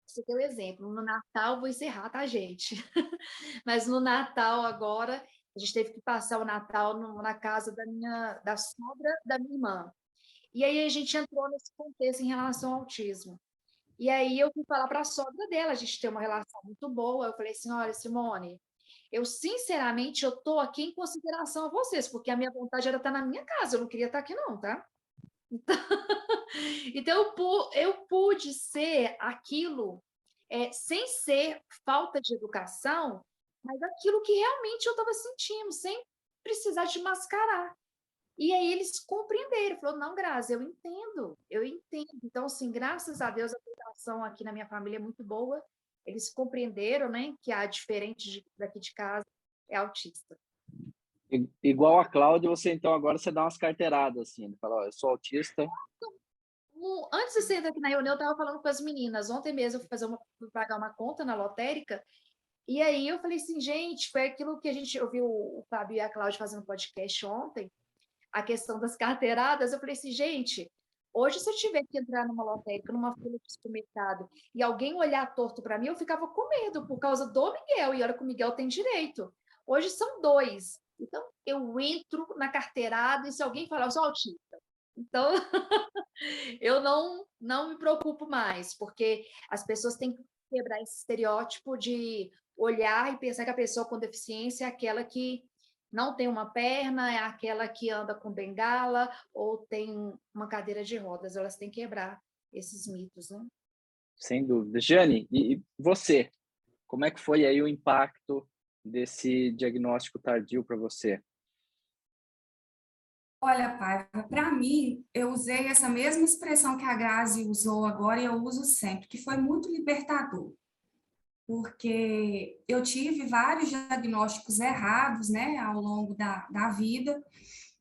S3: você tem um exemplo, no Natal, vou encerrar, tá, gente? Mas no Natal agora, a gente teve que passar o Natal na casa da sogra da minha irmã. E aí a gente entrou nesse contexto em relação ao autismo. E aí eu fui falar para a sogra dela, a gente tem uma relação muito boa. Eu falei assim, olha, Simone, eu sinceramente eu estou aqui em consideração a vocês, porque a minha vontade era estar na minha casa, eu não queria estar aqui não, tá? Então eu pude ser aquilo, sem ser falta de educação, mas aquilo que realmente eu estava sentindo, sem precisar de mascarar. E aí eles compreenderam, falou, não, Grazi, eu entendo. Então, assim, graças a Deus, a educação aqui na minha família é muito boa. Eles compreenderam, né, que a diferente daqui de casa é autista.
S1: Igual a Cláudia, você então agora você dá umas carteiradas, assim, fala, ó, eu sou autista.
S3: Antes de você entrar aqui na reunião, eu estava falando com as meninas. Ontem mesmo eu fui pagar uma conta na lotérica, e aí eu falei assim, gente, foi aquilo que eu vi o Fábio e a Cláudia fazendo podcast ontem, a questão das carteiradas, eu falei assim, gente, hoje se eu tiver que entrar numa lotérica, numa fila de supermercado, e alguém olhar torto para mim, eu ficava com medo, por causa do Miguel, e olha que o Miguel tem direito. Hoje são 2. Então, eu entro na carteirada, e se alguém falar, eu sou autista. Então, eu não me preocupo mais, porque as pessoas têm que quebrar esse estereótipo de olhar e pensar que a pessoa com deficiência é aquela que não tem uma perna, é aquela que anda com bengala ou tem uma cadeira de rodas. Elas têm que quebrar esses mitos, né?
S1: Sem dúvida. Jeane, e você? Como é que foi aí o impacto desse diagnóstico tardio para você?
S2: Olha, Paiva, para mim, eu usei essa mesma expressão que a Grazi usou agora e eu uso sempre, que foi muito libertador. Porque eu tive vários diagnósticos errados, né, ao longo da vida.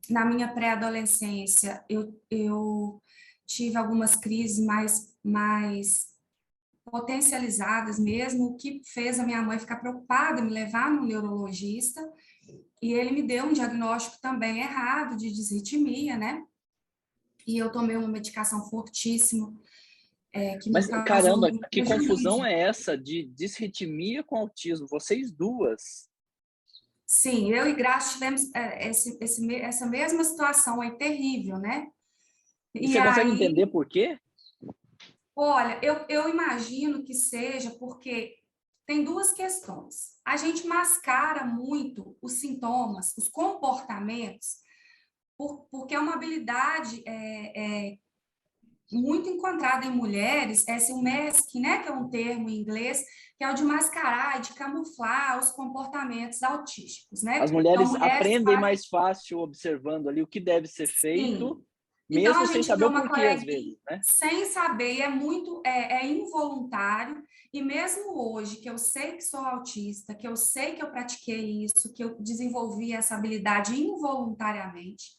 S2: Na minha pré-adolescência, eu tive algumas crises mais potencializadas mesmo, o que fez a minha mãe ficar preocupada, me levar no neurologista, e ele me deu um diagnóstico também errado de disritmia, né? E eu tomei uma medicação fortíssima, que
S1: Mas,
S2: me causou
S1: caramba,
S2: muito
S1: que confusão
S2: prejuízo.
S1: é essa de disritmia com autismo? Vocês duas.
S2: Sim, eu e Graça tivemos essa mesma situação aí, terrível, né?
S1: E
S2: E
S1: você consegue
S2: aí,
S1: entender por quê?
S2: olha, eu imagino que seja porque tem duas questões. A gente mascara muito os sintomas, os comportamentos, porque é uma habilidade muito encontrada em mulheres, esse o masking, né, que é um termo em inglês, que é o de mascarar, de camuflar os comportamentos autísticos,
S1: As
S2: né? Então,
S1: mulheres
S2: mulheres
S1: aprendem mais fácil observando ali o que deve ser
S2: sim.
S1: feito,
S2: Então, a
S1: mesmo sem
S2: gente vê
S1: saber o
S2: uma
S1: porquê, às
S2: coleguinha
S1: vezes, né?
S2: sem saber, e é muito, é involuntário, e mesmo hoje, que eu sei que sou autista, que eu sei que eu pratiquei isso, que eu desenvolvi essa habilidade involuntariamente,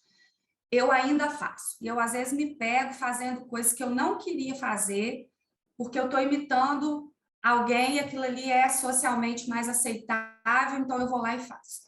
S2: eu ainda faço. E eu, às vezes, me pego fazendo coisas que eu não queria fazer, porque eu estou imitando alguém e aquilo ali é socialmente mais aceitável, então eu vou lá e faço.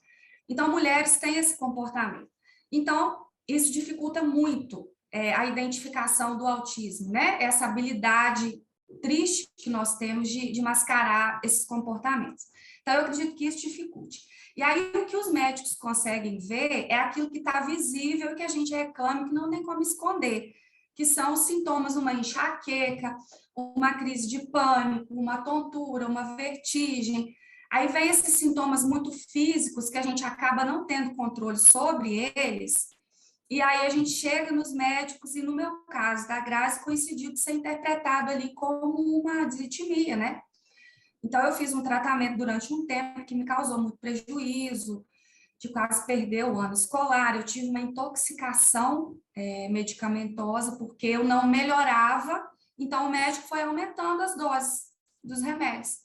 S2: Então, mulheres têm esse comportamento. Então, isso dificulta muito a identificação do autismo, né? Essa habilidade triste que nós temos de mascarar esses comportamentos. Então, eu acredito que isso dificulte. E aí, o que os médicos conseguem ver é aquilo que está visível e que a gente reclama que não tem como esconder, que são os sintomas, uma enxaqueca, uma crise de pânico, uma tontura, uma vertigem. Aí vem esses sintomas muito físicos que a gente acaba não tendo controle sobre eles, e aí a gente chega nos médicos, e no meu caso, da Grazi, coincidiu de ser interpretado ali como uma disritmia, né? Então, eu fiz um tratamento durante um tempo que me causou muito prejuízo, de quase perder o ano escolar, eu tive uma intoxicação medicamentosa, porque eu não melhorava, então o médico foi aumentando as doses dos remédios.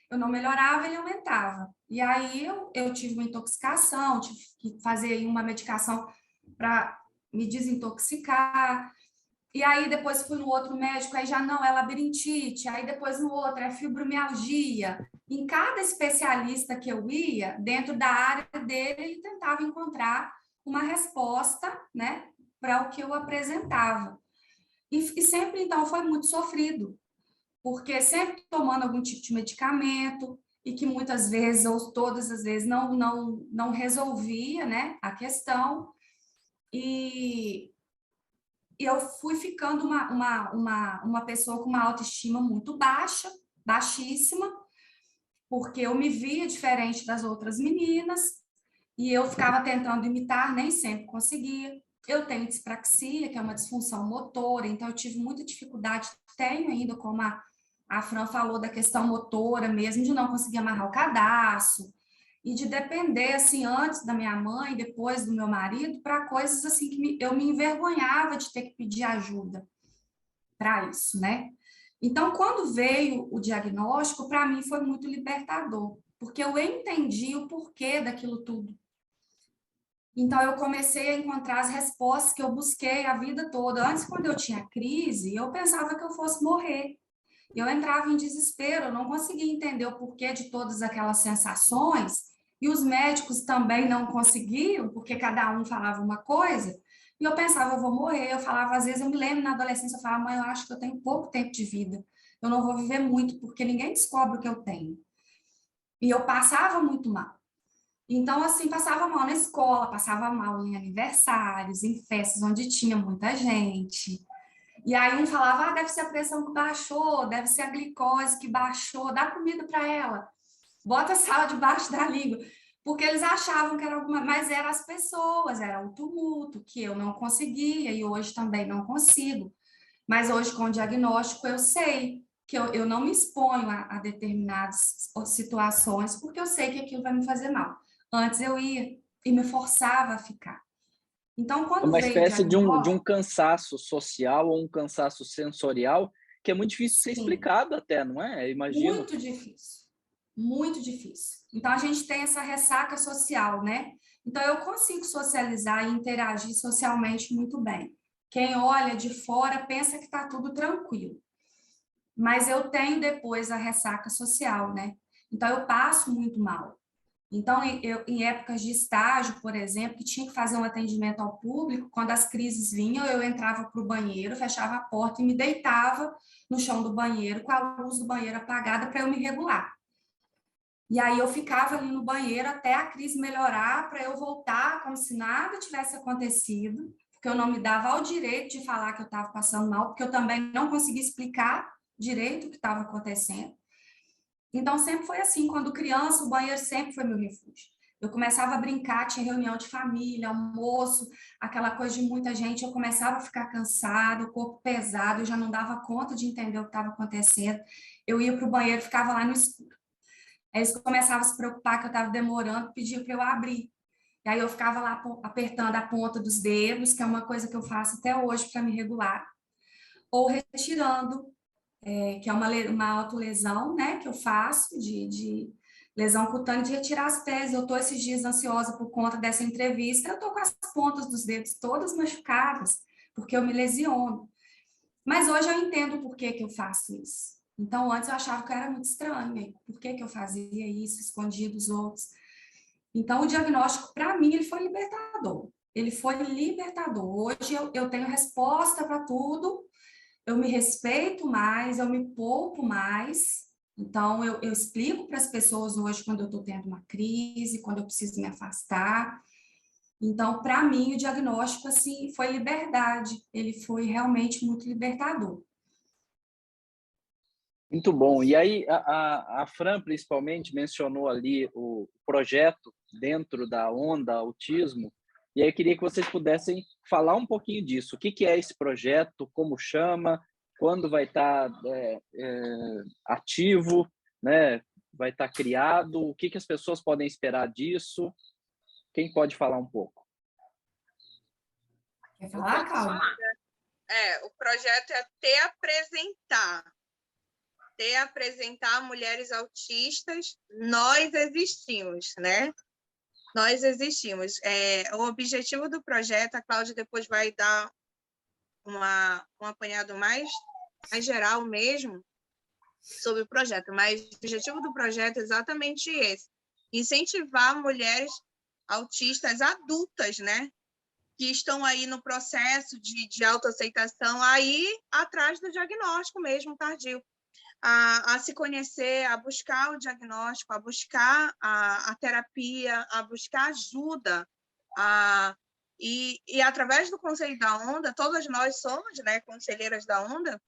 S2: Eu não melhorava, ele aumentava. E aí eu tive uma intoxicação, tive que fazer uma medicação para me desintoxicar. E aí depois fui no outro médico, aí já não, é labirintite, aí depois no outro é fibromialgia. Em cada especialista que eu ia, dentro da área dele, ele tentava encontrar uma resposta, né, para o que eu apresentava. E sempre, então, foi muito sofrido, porque sempre tomando algum tipo de medicamento, e que muitas vezes, ou todas as vezes, não resolvia, né, a questão. E eu fui ficando uma pessoa com uma autoestima muito baixa, baixíssima, porque eu me via diferente das outras meninas, e eu ficava tentando imitar, nem sempre conseguia. Eu tenho dispraxia, que é uma disfunção motora, então eu tive muita dificuldade, tenho ainda, como a Fran falou, da questão motora mesmo, de não conseguir amarrar o cadarço, e de depender, assim, antes da minha mãe, depois do meu marido, para coisas assim que eu me envergonhava de ter que pedir ajuda para isso, né? Então, quando veio o diagnóstico, para mim foi muito libertador, porque eu entendi o porquê daquilo tudo. Então, eu comecei a encontrar as respostas que eu busquei a vida toda. Antes, quando eu tinha crise, eu pensava que eu fosse morrer. Eu entrava em desespero, eu não conseguia entender o porquê de todas aquelas sensações, e os médicos também não conseguiam, porque cada um falava uma coisa, e eu pensava, eu vou morrer. Eu falava, às vezes, eu me lembro na adolescência, eu falava, mãe, eu acho que eu tenho pouco tempo de vida, eu não vou viver muito, porque ninguém descobre o que eu tenho. E eu passava muito mal. Então, assim, passava mal na escola, passava mal em aniversários, em festas onde tinha muita gente. E aí um falava, deve ser a pressão que baixou, deve ser a glicose que baixou, dá comida para ela, bota sal debaixo da língua. Porque eles achavam que era alguma, mas eram as pessoas, era o tumulto, que eu não conseguia, e hoje também não consigo. Mas hoje, com o diagnóstico, eu sei que eu não me exponho a determinadas situações, porque eu sei que aquilo vai me fazer mal. Antes eu ia e me forçava a ficar. Então,
S1: É
S2: quando
S1: uma
S2: veio o
S1: espécie de um
S2: diagnóstico,
S1: cansaço social ou um cansaço sensorial que é muito difícil de ser
S2: sim,
S1: explicado até, não é? Eu imagino.
S2: muito difícil, muito difícil. Então, a gente tem essa ressaca social, né? Então, eu consigo socializar e interagir socialmente muito bem. Quem olha de fora pensa que está tudo tranquilo. mas eu tenho depois a ressaca social, né? Então, eu passo muito mal. Então, em épocas de estágio, por exemplo, que tinha que fazer um atendimento ao público, quando as crises vinham, eu entrava para o banheiro, fechava a porta e me deitava no chão do banheiro, com a luz do banheiro apagada, para eu me regular. E aí eu ficava ali no banheiro até a crise melhorar, para eu voltar como se nada tivesse acontecido, porque eu não me dava ao direito de falar que eu estava passando mal, porque eu também não conseguia explicar direito o que estava acontecendo. Então, sempre foi assim. Quando criança, o banheiro sempre foi meu refúgio. Eu começava a brincar, tinha reunião de família, almoço, aquela coisa de muita gente. Eu começava a ficar cansada, o corpo pesado, eu já não dava conta de entender o que estava acontecendo. Eu ia para o banheiro, ficava lá no escuro. Aí eles começavam a se preocupar que eu estava demorando, pediam para eu abrir. E aí eu ficava lá apertando a ponta dos dedos, que é uma coisa que eu faço até hoje para me regular, ou retirando, que é uma autolesão, né, que eu faço, de lesão cutânea, de retirar as pés. Eu estou esses dias ansiosa por conta dessa entrevista, eu estou com as pontas dos dedos todas machucadas, porque eu me lesiono. Mas hoje eu entendo por que que eu faço isso. Então, antes eu achava que eu era muito estranha, por que que eu fazia isso, escondia dos outros. Então, o diagnóstico, para mim, ele foi libertador. Ele foi libertador. Hoje eu tenho resposta para tudo, eu me respeito mais, eu me poupo mais. Então, eu explico para as pessoas hoje quando eu estou tendo uma crise, quando eu preciso me afastar. Então, para mim, o diagnóstico assim, foi liberdade. Ele foi realmente muito libertador.
S1: Muito bom. E aí, a Fran, principalmente, mencionou ali o projeto dentro da Onda Autismo, e aí eu queria que vocês pudessem falar um pouquinho disso. O que que é esse projeto, como chama, quando vai estar ativo, né? Vai estar criado, o que que as pessoas podem esperar disso? Quem pode falar um pouco?
S2: Quer falar, Cláudia?
S4: O projeto é apresentar mulheres autistas. Nós existimos, né? Nós existimos. O objetivo do projeto, a Cláudia depois vai dar um apanhado mais geral mesmo sobre o projeto, mas o objetivo do projeto é exatamente esse: incentivar mulheres autistas adultas, né? Que estão aí no processo de autoaceitação, aí atrás do diagnóstico mesmo tardio. A se conhecer, a buscar o diagnóstico, a buscar a terapia, a buscar ajuda. E através do Conselho da Onda, todas nós somos, né, conselheiras da Onda,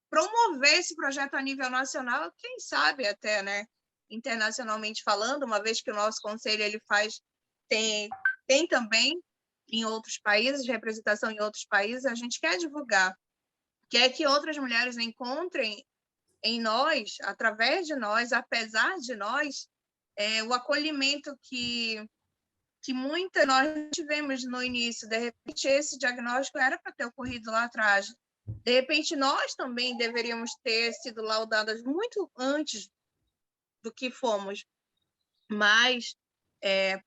S4: promover esse projeto a nível nacional, quem sabe até, né, internacionalmente falando, uma vez que o nosso conselho ele tem também em outros países, representação em outros países, a gente quer divulgar, quer que outras mulheres encontrem em nós, através de nós, apesar de nós, o acolhimento que muitas nós tivemos no início. De repente, esse diagnóstico era para ter ocorrido lá atrás. De repente, nós também deveríamos ter sido laudadas muito antes do que fomos, mas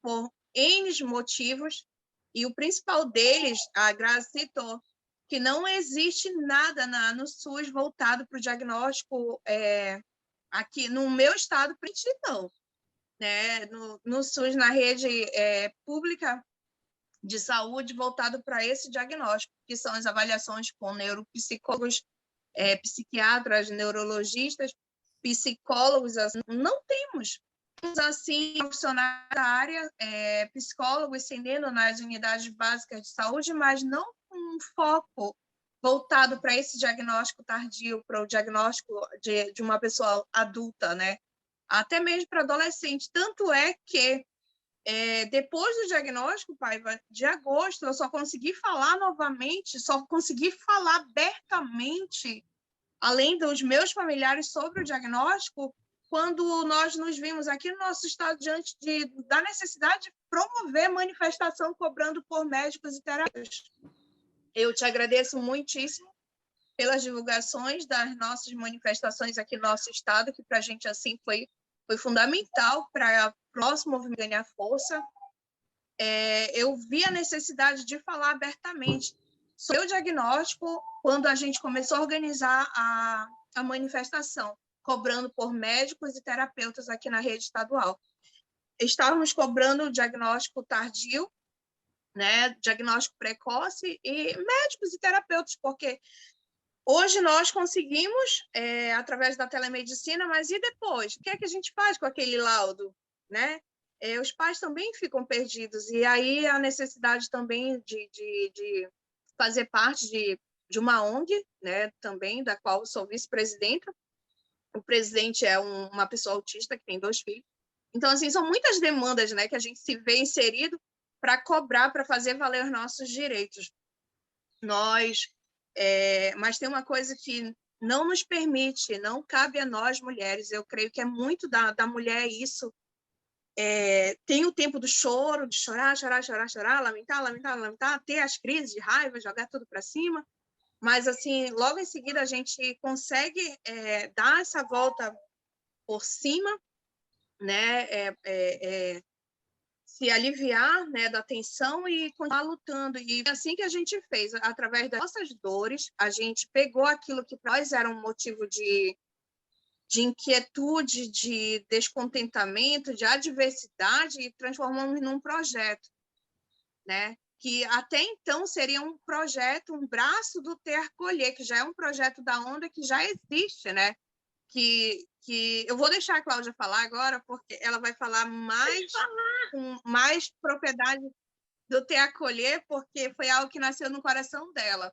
S4: por N motivos, e o principal deles, a Grazi citou, que não existe nada no SUS voltado para o diagnóstico aqui no meu estado, não. Né? No SUS, na rede pública de saúde, voltado para esse diagnóstico, que são as avaliações com neuropsicólogos, psiquiatras, neurologistas, psicólogos. Assim, não temos assim profissionais da área, psicólogos atendendo nas unidades básicas de saúde, mas não com um foco voltado para esse diagnóstico tardio, para o diagnóstico de uma pessoa adulta, né? Até mesmo para adolescente. Tanto é que depois do diagnóstico, Paiva, de agosto, eu só consegui falar novamente, só consegui falar abertamente, além dos meus familiares, sobre o diagnóstico, quando nós nos vimos aqui no nosso estado diante da necessidade de promover manifestação cobrando por médicos e terapeutas. Eu te agradeço muitíssimo pelas divulgações das nossas manifestações aqui no nosso estado, que para a gente assim foi fundamental para o nosso movimento ganhar força. Eu vi a necessidade de falar abertamente Foi o diagnóstico quando a gente começou a organizar a manifestação, cobrando por médicos e terapeutas aqui na rede estadual. Estávamos cobrando o diagnóstico tardio, né, diagnóstico precoce e médicos e terapeutas, porque hoje nós conseguimos, através da telemedicina, mas e depois? O que é que a gente faz com aquele laudo, né? Os pais também ficam perdidos, e aí a necessidade também de fazer parte de uma ONG, né, também, da qual sou vice-presidenta. O presidente é uma pessoa autista que tem 2 filhos. Então, assim, são muitas demandas, né, que a gente se vê inserido para cobrar, para fazer valer os nossos direitos. Mas tem uma coisa que não nos permite, não cabe a nós, mulheres, eu creio que é muito da mulher isso. Tem o tempo do choro, de chorar, lamentar, ter as crises de raiva, jogar tudo para cima, mas, assim, logo em seguida a gente consegue dar essa volta por cima, né? Se aliviar, né, da tensão e continuar lutando. E assim que a gente fez, através das nossas dores, a gente pegou aquilo que para nós era um motivo de inquietude, de descontentamento, de adversidade, e transformamos num projeto, né? Que até então seria um projeto, um braço do Ter Colher, que já é um projeto da Onda que já existe, né? Que eu vou deixar a Cláudia falar agora, porque ela vai falar com mais propriedade do Ter Colher, porque foi algo que nasceu no coração dela.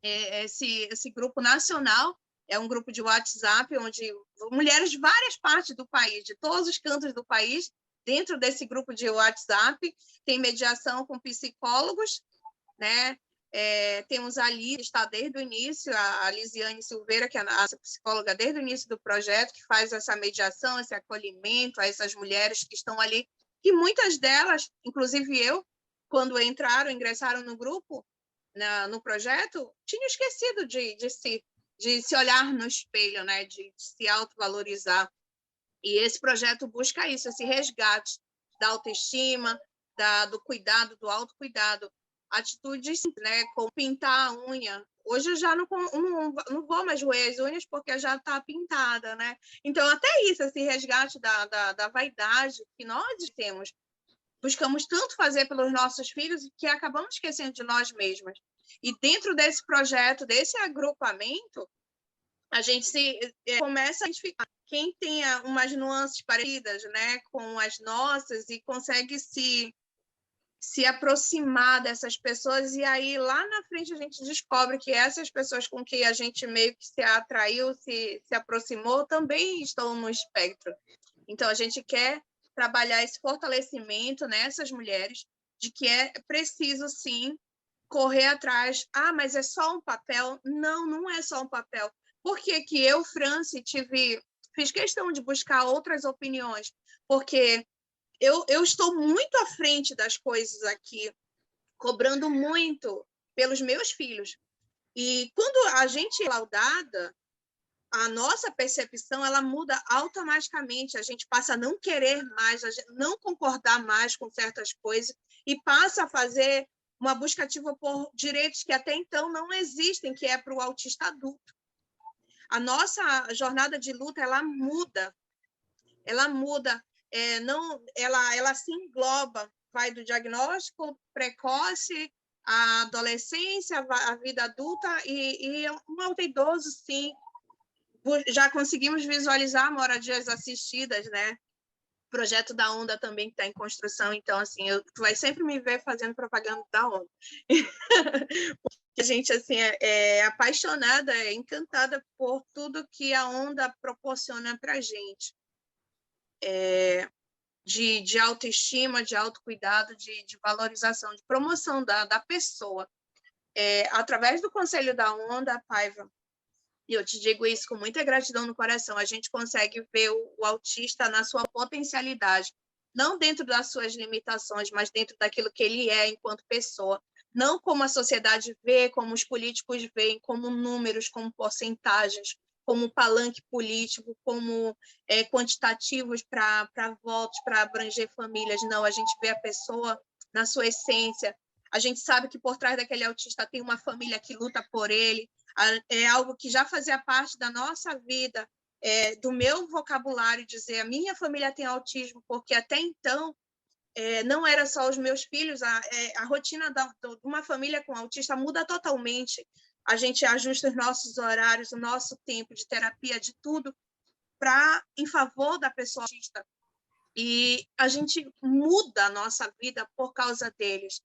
S4: Esse grupo nacional é um grupo de WhatsApp onde mulheres de várias partes do país, de todos os cantos do país, dentro desse grupo de WhatsApp, tem mediação com psicólogos, né? Temos a Liz, que está desde o início, a Lisiane Silveira, que é a nossa psicóloga desde o início do projeto, que faz essa mediação, esse acolhimento a essas mulheres que estão ali, que muitas delas, inclusive eu, quando ingressaram no grupo, no projeto, tinham esquecido de se olhar no espelho, né? De se autovalorizar. E esse projeto busca isso, esse resgate da autoestima, do cuidado, do autocuidado. Atitudes, né, como pintar a unha. Hoje eu já não vou mais roer as unhas porque já está pintada, né? Então, até isso, esse resgate da vaidade que nós temos. Buscamos tanto fazer pelos nossos filhos que acabamos esquecendo de nós mesmas. E dentro desse projeto, desse agrupamento, a gente começa a identificar quem tenha umas nuances parecidas, né, com as nossas e consegue se aproximar dessas pessoas, e aí lá na frente a gente descobre que essas pessoas com quem a gente meio que se atraiu, se aproximou, também estão no espectro. Então a gente quer trabalhar esse fortalecimento nessas mulheres, de que é preciso, sim, correr atrás. Ah, mas é só um papel? Não, não é só um papel. Por que que eu, Franci, fiz questão de buscar outras opiniões? Porque eu estou muito à frente das coisas aqui, cobrando muito pelos meus filhos. E quando a gente é laudada, a nossa percepção ela muda automaticamente. A gente passa a não querer mais, a não concordar mais com certas coisas e passa a fazer uma busca ativa por direitos que até então não existem, que é para o autista adulto. A nossa jornada de luta ela muda. Ela se engloba, vai do diagnóstico precoce, a adolescência, a vida adulta e um alto idoso, sim. Já conseguimos visualizar moradias assistidas, né? O projeto da Onda também está em construção, então, assim, tu vai sempre me ver fazendo propaganda da Onda. A gente, assim, é apaixonada, é encantada por tudo que a Onda proporciona para a gente. De autoestima, de autocuidado, de valorização, de promoção da pessoa. Através do Conselho da Onda, Paiva, e eu te digo isso com muita gratidão no coração, a gente consegue ver o autista na sua potencialidade, não dentro das suas limitações, mas dentro daquilo que ele é enquanto pessoa, não como a sociedade vê, como os políticos veem, como números, como porcentagens, como palanque político, como quantitativos para votos, para abranger famílias. Não, a gente vê a pessoa na sua essência, A gente sabe que por trás daquele autista tem uma família que luta por ele, é algo que já fazia parte da nossa vida, do meu vocabulário, dizer a minha família tem autismo, porque até então não era só os meus filhos, a rotina de uma família com autista muda totalmente. A gente ajusta os nossos horários, o nosso tempo de terapia, de tudo, em favor da pessoa autista. E a gente muda a nossa vida por causa deles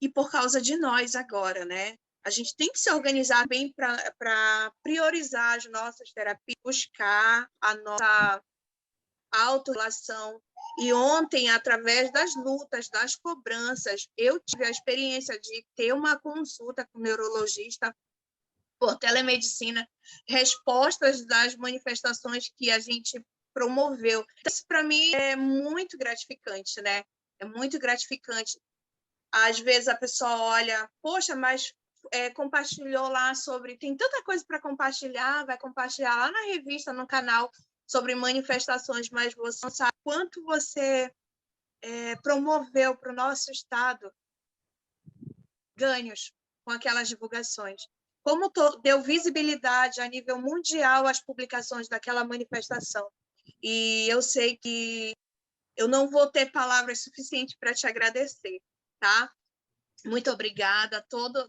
S4: e por causa de nós agora, né? A gente tem que se organizar bem para priorizar as nossas terapias, buscar a nossa autorrelação. E ontem, através das lutas, das cobranças, eu tive a experiência de ter uma consulta com o neurologista por telemedicina, respostas das manifestações que a gente promoveu. Isso, para mim, é muito gratificante, né? É muito gratificante. Às vezes a pessoa olha, poxa, mas compartilhou lá sobre... Tem tanta coisa para compartilhar, vai compartilhar lá na revista, no canal, sobre manifestações, mas você não sabe quanto você promoveu para o nosso estado ganhos com aquelas divulgações. Como deu visibilidade a nível mundial às publicações daquela manifestação. E eu sei que eu não vou ter palavras suficientes para te agradecer, tá? Muito obrigada.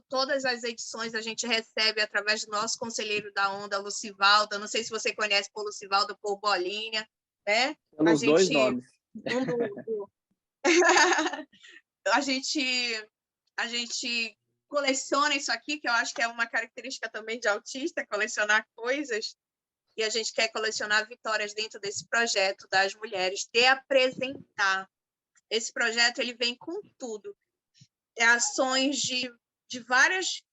S4: Todas as edições a gente recebe através do nosso conselheiro da Onda, Lucivaldo. Não sei se você conhece por Lucivaldo, por Bolinha, né?
S1: Pelos dois nomes.
S4: A gente coleciona isso aqui, que eu acho que é uma característica também de autista, colecionar coisas, e a gente quer colecionar vitórias dentro desse projeto das mulheres, de apresentar. Esse projeto ele vem com tudo. Ações de várias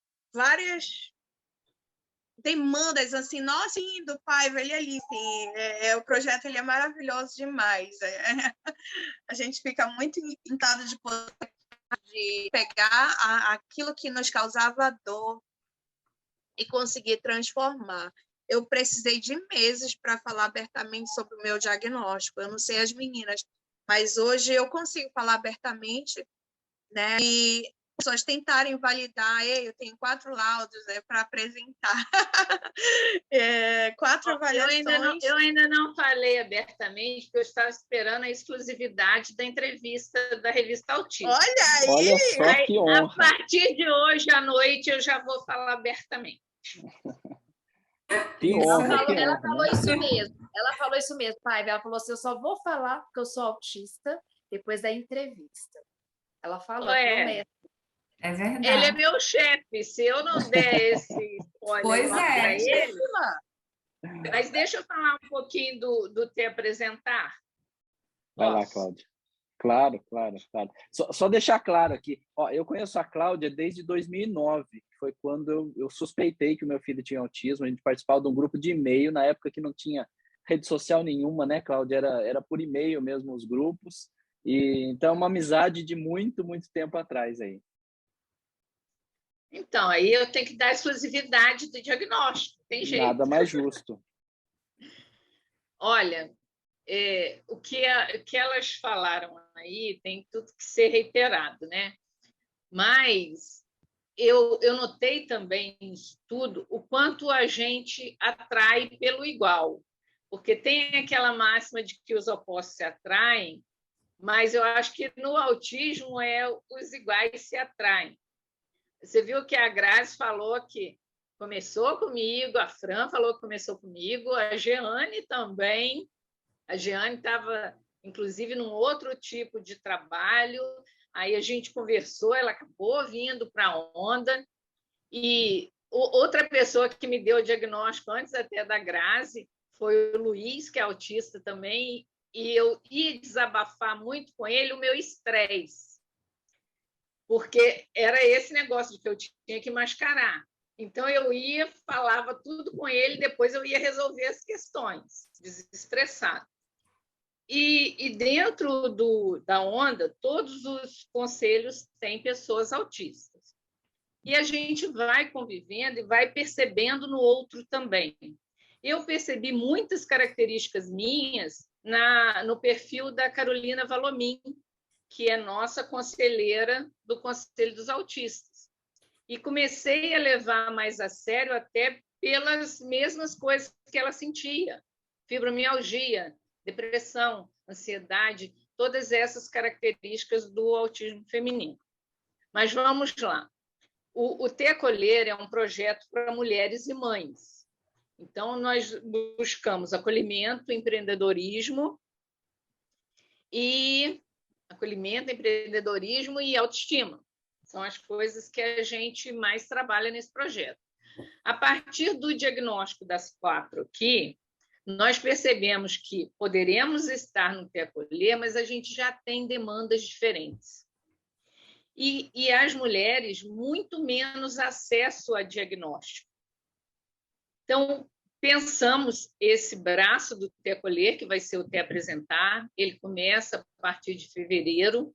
S4: demandas, assim, nossa, do pai, velho ali, assim, o projeto ele é maravilhoso demais. A gente fica muito encantado de poder pegar aquilo que nos causava dor e conseguir transformar. Eu precisei de meses para falar abertamente sobre o meu diagnóstico. Eu não sei as meninas, mas hoje eu consigo falar abertamente, né? E as pessoas tentarem validar, eu tenho 4 laudos para apresentar. 4 avaliações.
S5: Eu ainda não falei abertamente, porque eu estava esperando a exclusividade da entrevista da revista Autismo.
S4: Olha aí!
S1: Olha só que honra!
S5: A partir de hoje à noite eu já vou falar abertamente.
S1: Que honra,
S3: ela falou isso mesmo. Ela falou isso mesmo, pai. Ela falou assim: eu só vou falar porque eu sou autista depois da entrevista. Ela falou, promessa.
S2: É verdade.
S5: Ele é meu chefe. Se eu não der esse spoiler para ele... Mas deixa eu falar um pouquinho do Te Apresentar.
S1: Vai lá, Cláudia. Claro. Só deixar claro aqui, eu conheço a Cláudia desde 2009, que foi quando eu suspeitei que o meu filho tinha autismo. A gente participava de um grupo de e-mail, na época que não tinha rede social nenhuma, né, Cláudia? Era por e-mail mesmo os grupos. E então uma amizade de muito tempo atrás aí.
S5: Então, aí eu tenho que dar exclusividade do diagnóstico, tem jeito.
S1: Nada mais justo.
S5: Olha, o que elas falaram aí tem tudo que ser reiterado, né? Mas eu notei também em estudo o quanto a gente atrai pelo igual, porque tem aquela máxima de que os opostos se atraem, mas eu acho que no autismo os iguais se atraem. Você viu que a Grazi falou que começou comigo, a Fran falou que começou comigo, a Jeane também. A Jeane estava, inclusive, num outro tipo de trabalho. Aí a gente conversou, ela acabou vindo para a Onda. E outra pessoa que me deu o diagnóstico antes até da Grazi foi o Luiz, que é autista também, e eu ia desabafar muito com ele o meu estresse, porque era esse negócio de que eu tinha que mascarar. Então, eu falava tudo com ele, depois eu ia resolver as questões, desestressado. E dentro da Onda, todos os conselhos têm pessoas autistas. E a gente vai convivendo e vai percebendo no outro também. Eu percebi muitas características minhas no perfil da Carolina Valomin, que é nossa conselheira do Conselho dos Autistas. E comecei a levar mais a sério até pelas mesmas coisas que ela sentia: fibromialgia, depressão, ansiedade, todas essas características do autismo feminino. Mas vamos lá. O Te Acolher é um projeto para mulheres e mães. Então, nós buscamos acolhimento, empreendedorismo e autoestima. São as coisas que a gente mais trabalha nesse projeto. A partir do diagnóstico das 4 aqui, nós percebemos que poderemos estar no Te Acolher, mas a gente já tem demandas diferentes. E as mulheres, muito menos acesso a diagnóstico. Então, pensamos esse braço do Te Acolher, que vai ser o Te Apresentar, ele começa a partir de fevereiro.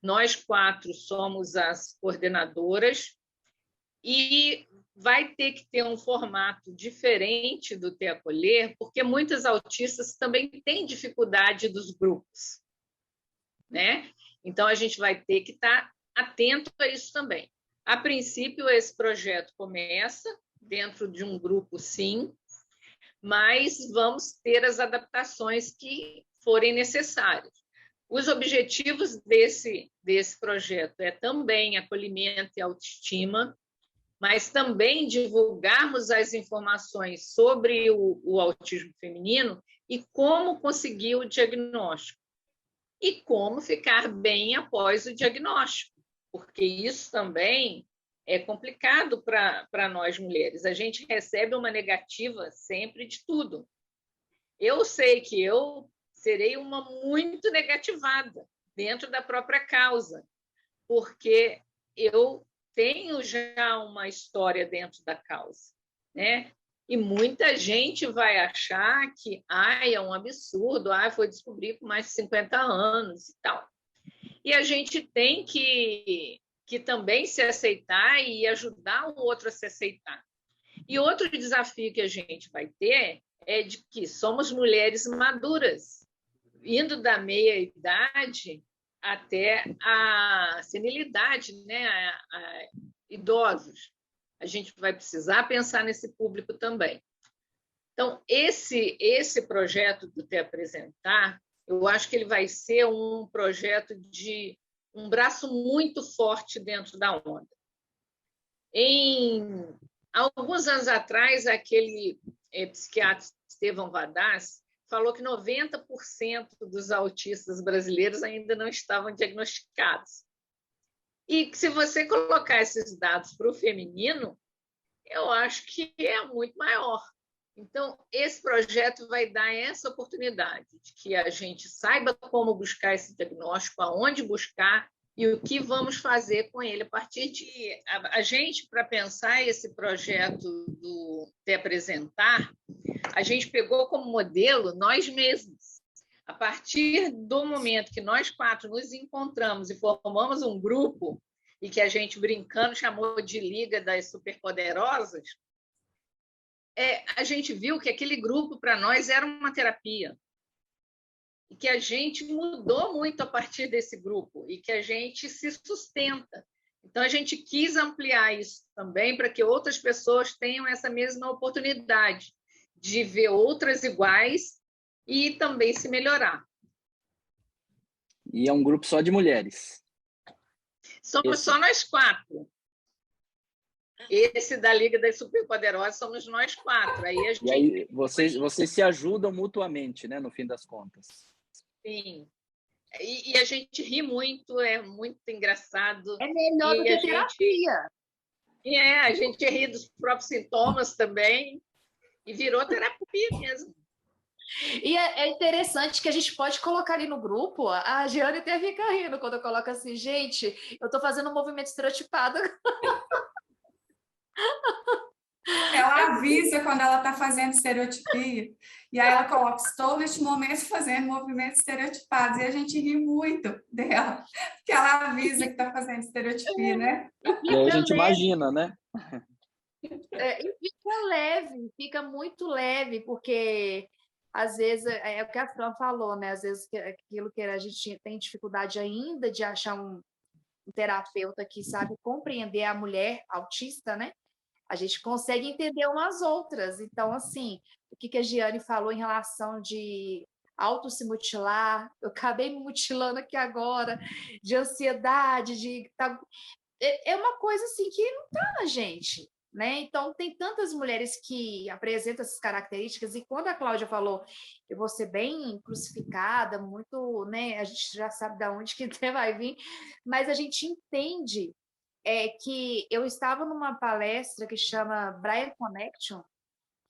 S5: Nós 4 somos as coordenadoras e vai ter que ter um formato diferente do Te Acolher, porque muitas autistas também têm dificuldade dos grupos, né? Então, a gente vai ter que estar atento a isso também. A princípio, esse projeto começa dentro de um grupo, sim, mas vamos ter as adaptações que forem necessárias. Os objetivos desse projeto é também acolhimento e autoestima, mas também divulgarmos as informações sobre o autismo feminino e como conseguir o diagnóstico e como ficar bem após o diagnóstico, porque isso também é complicado para nós mulheres. A gente recebe uma negativa sempre de tudo. Eu sei que eu serei uma muito negativada dentro da própria causa, porque eu tenho já uma história dentro da causa, né? E muita gente vai achar que é um absurdo, foi descobrir com mais de 50 anos e tal. E a gente tem que também se aceitar e ajudar o outro a se aceitar. E outro desafio que a gente vai ter é de que somos mulheres maduras, indo da meia-idade até a senilidade, né? A idosos. A gente vai precisar pensar nesse público também. Então, esse projeto do Te Apresentar, eu acho que ele vai ser um projeto de um braço muito forte dentro da onda. Alguns anos atrás, aquele psiquiatra Estevão Vadaz falou que 90% dos autistas brasileiros ainda não estavam diagnosticados. E que, se você colocar esses dados para o feminino, eu acho que é muito maior. Então, esse projeto vai dar essa oportunidade de que a gente saiba como buscar esse diagnóstico, aonde buscar e o que vamos fazer com ele. A partir de a gente, para pensar esse projeto do Te Apresentar, a gente pegou como modelo nós mesmos. A partir do momento que nós 4 nos encontramos e formamos um grupo, e que a gente, brincando, chamou de Liga das Superpoderosas, a gente viu que aquele grupo, para nós, era uma terapia. E que a gente mudou muito a partir desse grupo e que a gente se sustenta. Então, a gente quis ampliar isso também para que outras pessoas tenham essa mesma oportunidade de ver outras iguais e também se melhorar.
S1: E é um grupo só de mulheres?
S5: Somos só nós 4. Esse da Liga das Superpoderosas somos nós 4. Aí a gente...
S1: E aí vocês se ajudam mutuamente, né, no fim das contas.
S5: Sim. E a gente ri muito, é muito engraçado.
S3: É melhor do que terapia.
S5: A gente ri dos próprios sintomas também. E virou terapia mesmo.
S3: E é interessante que a gente pode colocar ali no grupo, a Giane até fica rindo quando eu coloco assim, gente, eu estou fazendo um movimento estereotipado.
S2: Ela avisa quando ela está fazendo estereotipia, e aí ela coloca, estou neste momento fazendo movimentos estereotipados, e a gente ri muito dela, porque ela avisa que está fazendo estereotipia, né?
S1: E aí a gente imagina, né?
S3: E fica leve, fica muito leve, porque às vezes, é o que a Fran falou, né? Às vezes aquilo que a gente tem dificuldade ainda de achar um terapeuta que sabe compreender a mulher autista, né? A gente consegue entender umas outras. Então, assim, o que a Giane falou em relação de auto se mutilar, eu acabei me mutilando aqui agora, de ansiedade, é uma coisa assim que não está na gente, né? Então, tem tantas mulheres que apresentam essas características, e quando a Cláudia falou que eu vou ser bem crucificada, muito, né? A gente já sabe de onde que vai vir, mas a gente entende que eu estava numa palestra que chama Brian Connection,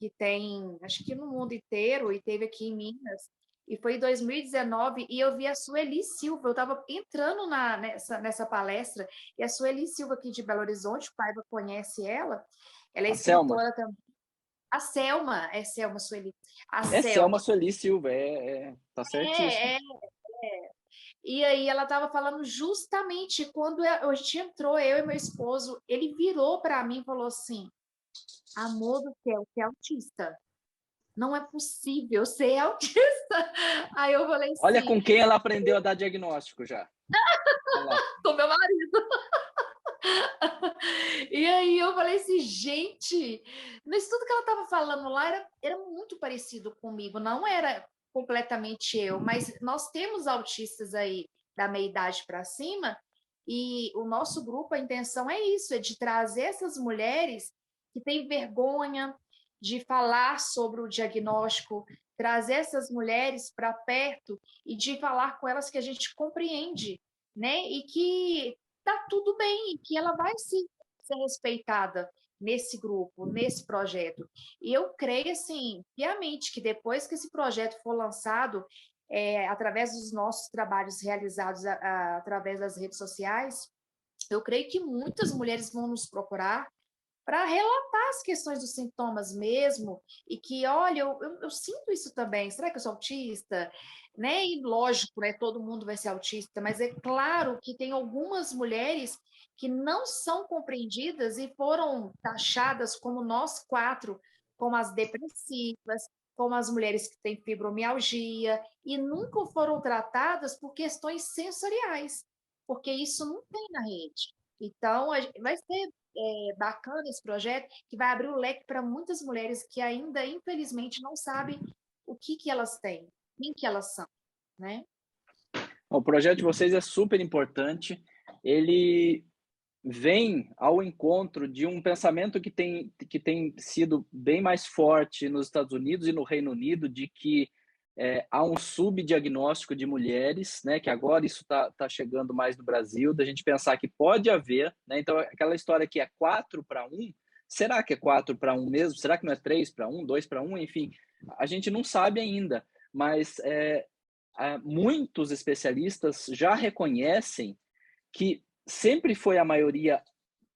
S3: que tem, acho que no mundo inteiro, e teve aqui em Minas, e foi em 2019, e eu vi a Sueli Silva, eu estava entrando nessa palestra, e a Sueli Silva aqui de Belo Horizonte, o Paiva conhece ela é
S1: A Selma.
S3: escritora também. A Selma, é Selma Sueli. A
S1: É Selma
S3: Selma.
S1: Sueli Silva, tá certíssimo.
S3: E aí ela estava falando justamente quando a gente entrou, eu e meu esposo, ele virou para mim e falou assim, amor do céu, você é autista. Não é possível ser autista. Aí eu falei assim...
S1: Olha com quem ela aprendeu a dar diagnóstico já.
S3: Com meu marido. E aí eu falei assim, gente, mas tudo que ela estava falando lá era muito parecido comigo, não era completamente eu, mas nós temos autistas aí da meia-idade para cima, e o nosso grupo, a intenção é isso, é de trazer essas mulheres que têm vergonha de falar sobre o diagnóstico, trazer essas mulheres para perto e de falar com elas que a gente compreende, né? E que tá tudo bem, que ela vai ser respeitada nesse grupo, nesse projeto. E eu creio, assim, piamente, que depois que esse projeto for lançado, através dos nossos trabalhos realizados através das redes sociais, eu creio que muitas mulheres vão nos procurar para relatar as questões dos sintomas mesmo, e que, olha, eu sinto isso também, será que eu sou autista? Né? E lógico, né, todo mundo vai ser autista, mas é claro que tem algumas mulheres que não são compreendidas e foram taxadas como nós quatro, como as depressivas, como as mulheres que têm fibromialgia, e nunca foram tratadas por questões sensoriais, porque isso não tem na rede. Então, vai ser bacana esse projeto, que vai abrir o leque para muitas mulheres que ainda, infelizmente, não sabem o que elas têm, quem que elas são, né?
S1: O projeto de vocês é super importante. Ele vem ao encontro de um pensamento que tem sido bem mais forte nos Estados Unidos e no Reino Unido, de que há um subdiagnóstico de mulheres, né, que agora isso tá chegando mais no Brasil, da gente pensar que pode haver, né, então aquela história que é 4-1, será que é 4-1 mesmo? Será que não é 3-1, 2-1? Enfim, a gente não sabe ainda, mas muitos especialistas já reconhecem que sempre foi a maioria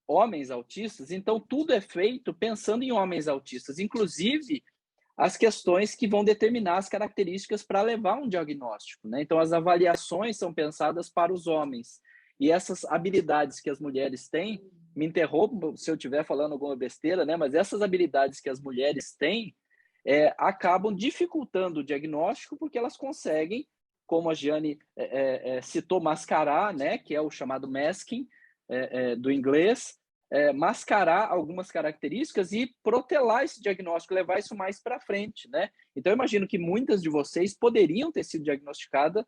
S1: homens autistas, então tudo é feito pensando em homens autistas, inclusive as questões que vão determinar as características para levar um diagnóstico, né? Então as avaliações são pensadas para os homens, e essas habilidades que as mulheres têm, me interrompam se eu estiver falando alguma besteira, né? Mas essas habilidades que as mulheres têm acabam dificultando o diagnóstico, porque elas conseguem, como a Giane citou, mascarar, né? Que é o chamado masking do inglês, mascarar algumas características e protelar esse diagnóstico, levar isso mais para frente, né? Então, eu imagino que muitas de vocês poderiam ter sido diagnosticadas,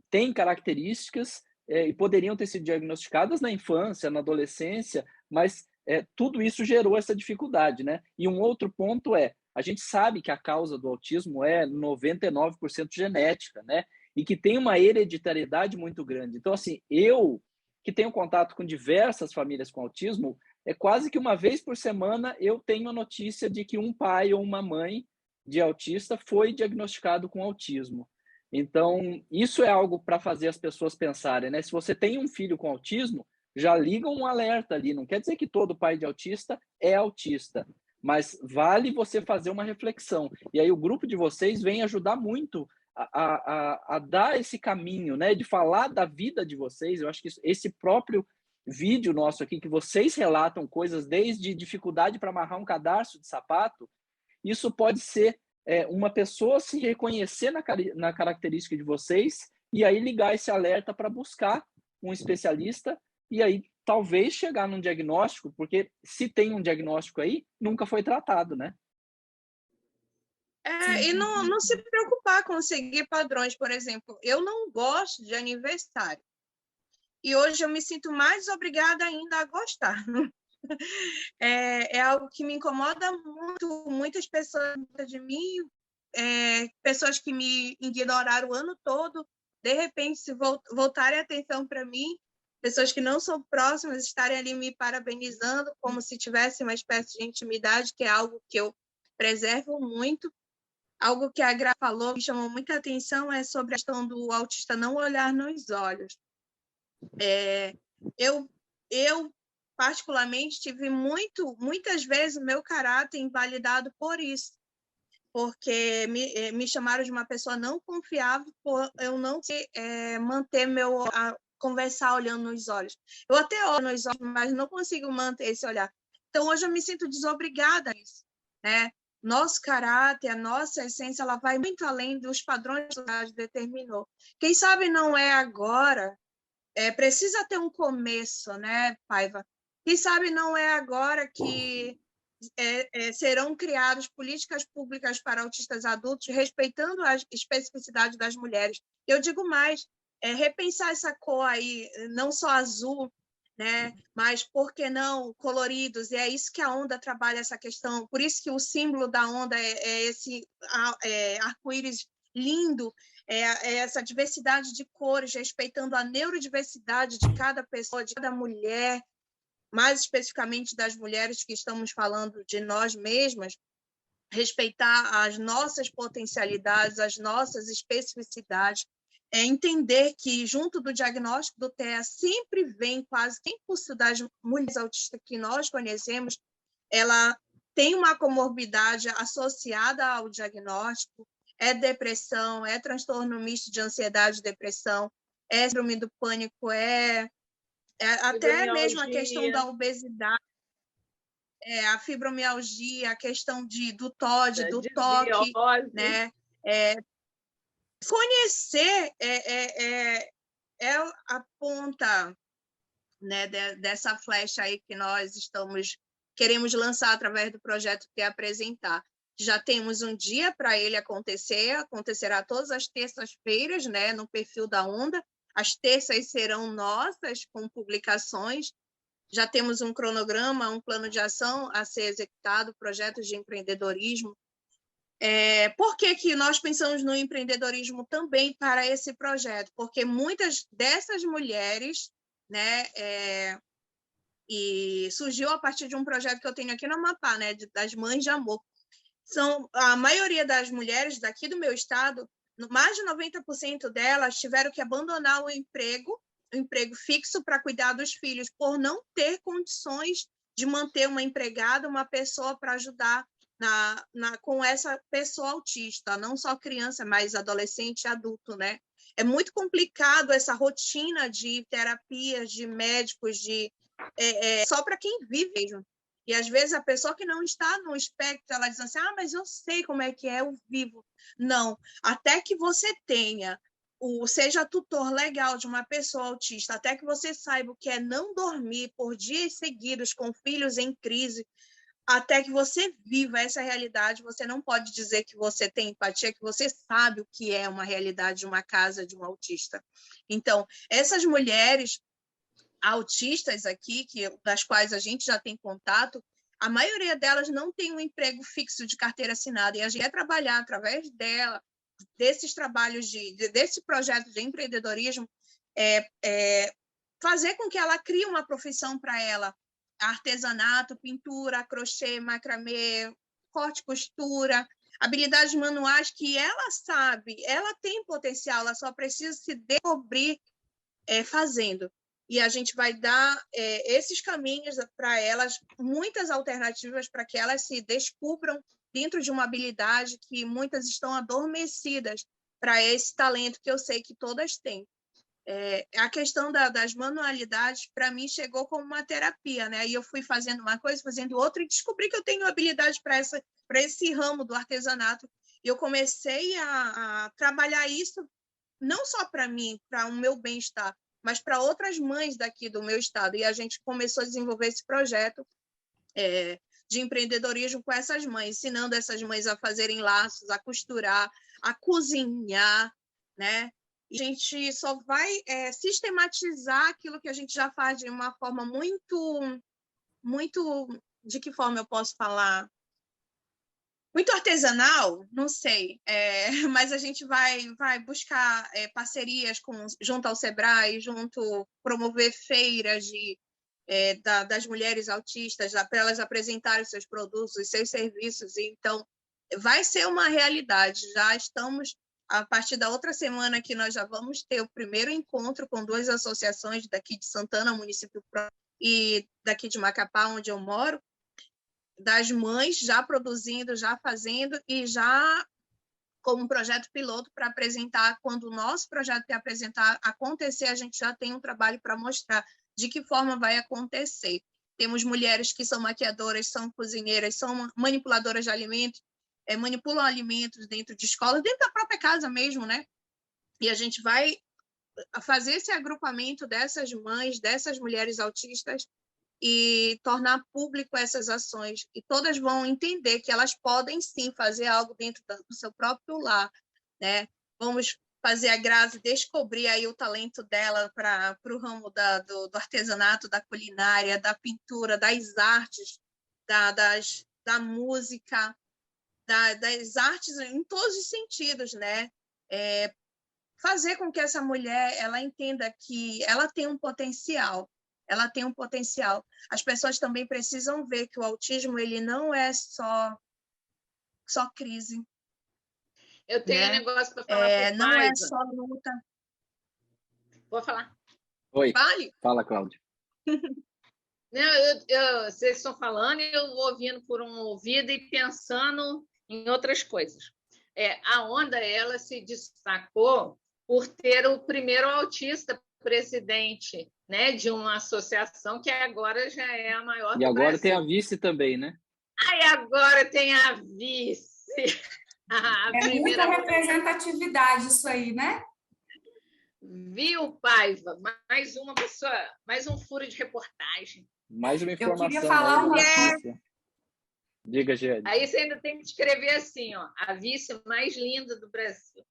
S1: têm características e poderiam ter sido diagnosticadas na infância, na adolescência, mas tudo isso gerou essa dificuldade, né? E um outro ponto a gente sabe que a causa do autismo é 99% genética, né? E que tem uma hereditariedade muito grande. Então, assim, eu que tenho contato com diversas famílias com autismo, quase que uma vez por semana eu tenho a notícia de que um pai ou uma mãe de autista foi diagnosticado com autismo. Então, isso é algo para fazer as pessoas pensarem, né? Se você tem um filho com autismo, já liga um alerta ali. Não quer dizer que todo pai de autista é autista, mas vale você fazer uma reflexão. E aí o grupo de vocês vem ajudar muito a dar esse caminho, né, de falar da vida de vocês. Eu acho que esse próprio vídeo nosso aqui, que vocês relatam coisas desde dificuldade para amarrar um cadarço de sapato, isso pode ser uma pessoa se reconhecer na característica de vocês e aí ligar esse alerta para buscar um especialista e aí talvez chegar num diagnóstico, porque se tem um diagnóstico aí, nunca foi tratado, né?
S4: E não se preocupar com seguir padrões, por exemplo. Eu não gosto de aniversário. E hoje eu me sinto mais obrigada ainda a gostar. É algo que me incomoda muito. Muitas pessoas de mim, pessoas que me ignoraram o ano todo, de repente, se voltarem a atenção para mim, pessoas que não são próximas estarem ali me parabenizando como se tivesse uma espécie de intimidade, que é algo que eu preservo muito. Algo que a Gra falou que chamou muita atenção é sobre a questão do autista não olhar nos olhos. Eu particularmente, tive muitas vezes o meu caráter invalidado por isso, porque me chamaram de uma pessoa não confiável por eu não manter conversar olhando nos olhos. Eu até olho nos olhos, mas não consigo manter esse olhar. Então, hoje eu me sinto desobrigada a isso, né? Nosso caráter, a nossa essência, ela vai muito além dos padrões que a sociedade determinou. Quem sabe não é agora, precisa ter um começo, né, Paiva? Quem sabe não é agora que serão criadas políticas públicas para autistas adultos, respeitando a especificidade das mulheres. Eu digo mais, repensar essa cor aí, não só azul, né? Mas por que não coloridos? E é isso que a onda trabalha, essa questão. Por isso que o símbolo da onda é esse arco-íris lindo, essa diversidade de cores, respeitando a neurodiversidade de cada pessoa, de cada mulher, mais especificamente das mulheres que estamos falando de nós mesmas, respeitar as nossas potencialidades, as nossas especificidades, entender que, junto do diagnóstico do TEA, sempre vem quase 100% das mulheres autistas que nós conhecemos, ela tem uma comorbidade associada ao diagnóstico, depressão, transtorno misto de ansiedade e depressão, síndrome do pânico, até mesmo a questão da obesidade, a fibromialgia, a questão do TOD, do toque, né? Conhecer a ponta, né, dessa flecha aí que nós queremos lançar através do projeto que é apresentar. Já temos um dia para ele acontecerá todas as terças-feiras, né, no perfil da Onda. As terças serão nossas, com publicações. Já temos um cronograma, um plano de ação a ser executado, projetos de empreendedorismo. Por que nós pensamos no empreendedorismo também para esse projeto? Porque muitas dessas mulheres, né, e surgiu a partir de um projeto que eu tenho aqui no Amapá, né, das Mães de Amor. A maioria das mulheres daqui do meu estado, mais de 90% delas tiveram que abandonar o emprego fixo para cuidar dos filhos, por não ter condições de manter uma empregada, uma pessoa para ajudar com essa pessoa autista, não só criança, mas adolescente e adulto, né? É muito complicado essa rotina de terapias, de médicos, só para quem vive mesmo. E, às vezes, a pessoa que não está no espectro, ela diz assim, mas eu sei como é que é, eu vivo. Não, até que você tenha, seja tutor legal de uma pessoa autista, até que você saiba o que é não dormir por dias seguidos com filhos em crise, até que você viva essa realidade, você não pode dizer que você tem empatia, que você sabe o que é uma realidade de uma casa de um autista. Então, essas mulheres autistas aqui, das quais a gente já tem contato, a maioria delas não tem um emprego fixo de carteira assinada, e a gente quer trabalhar através dela, desses trabalhos, desse projeto de empreendedorismo, fazer com que ela crie uma profissão para ela, artesanato, pintura, crochê, macramê, corte e costura, habilidades manuais que ela sabe, ela tem potencial, ela só precisa se descobrir fazendo. E a gente vai dar esses caminhos para elas, muitas alternativas para que elas se descubram dentro de uma habilidade que muitas estão adormecidas para esse talento que eu sei que todas têm. A questão das manualidades, para mim, chegou como uma terapia, né? E eu fui fazendo uma coisa, fazendo outra, e descobri que eu tenho habilidade para esse ramo do artesanato. E eu comecei a trabalhar isso não só para mim, para o meu bem-estar, mas para outras mães daqui do meu estado. E a gente começou a desenvolver esse projeto de empreendedorismo com essas mães, ensinando essas mães a fazerem laços, a costurar, a cozinhar, né? E a gente só vai sistematizar aquilo que a gente já faz de uma forma muito, de que forma eu posso falar? Muito artesanal, não sei, mas a gente vai buscar parcerias junto ao Sebrae, promover feiras das mulheres autistas, para elas apresentarem seus produtos, os seus serviços. Então, vai ser uma realidade. Já estamos, a partir da outra semana que nós já vamos ter o primeiro encontro com 2 associações daqui de Santana, município e daqui de Macapá, onde eu moro, das mães já produzindo, já fazendo e já como um projeto piloto para apresentar. Quando o nosso projeto acontecer, a gente já tem um trabalho para mostrar de que forma vai acontecer. Temos mulheres que são maquiadoras, são cozinheiras, são manipuladoras de alimentos, manipulam alimentos dentro de escolas, dentro da própria casa mesmo, né? E a gente vai fazer esse agrupamento dessas mães, dessas mulheres autistas, e tornar público essas ações, e todas vão entender que elas podem sim fazer algo dentro do seu próprio lar, né? Vamos fazer a Grazi descobrir aí o talento dela para o ramo do artesanato, da culinária, da pintura, das artes, da música, das artes em todos os sentidos, né? Fazer com que essa mulher ela entenda que ela tem um potencial. Ela tem um potencial. As pessoas também precisam ver que o autismo ele não é só crise.
S5: Eu tenho um negócio para falar para o
S4: não
S5: Paiva.
S4: é só luta.
S5: Vou falar.
S1: Oi.
S4: Vale?
S1: Fala, Cláudia.
S5: Não, vocês estão falando e eu vou ouvindo por um ouvido e pensando em outras coisas. A Onda ela se destacou por ter o primeiro autista presidente, né, de uma associação que agora já é a maior do
S1: E agora
S5: Brasil.
S1: tem a vice também, né?
S5: Aí agora tem a vice.
S2: Muita representatividade isso aí, né?
S5: Viu, Paiva? Mais uma pessoa, mais um furo de reportagem.
S1: Mais uma informação.
S2: Eu queria falar uma
S1: coisa. Diga, Gê.
S5: Aí você ainda tem que escrever assim, ó, a vice mais linda do Brasil.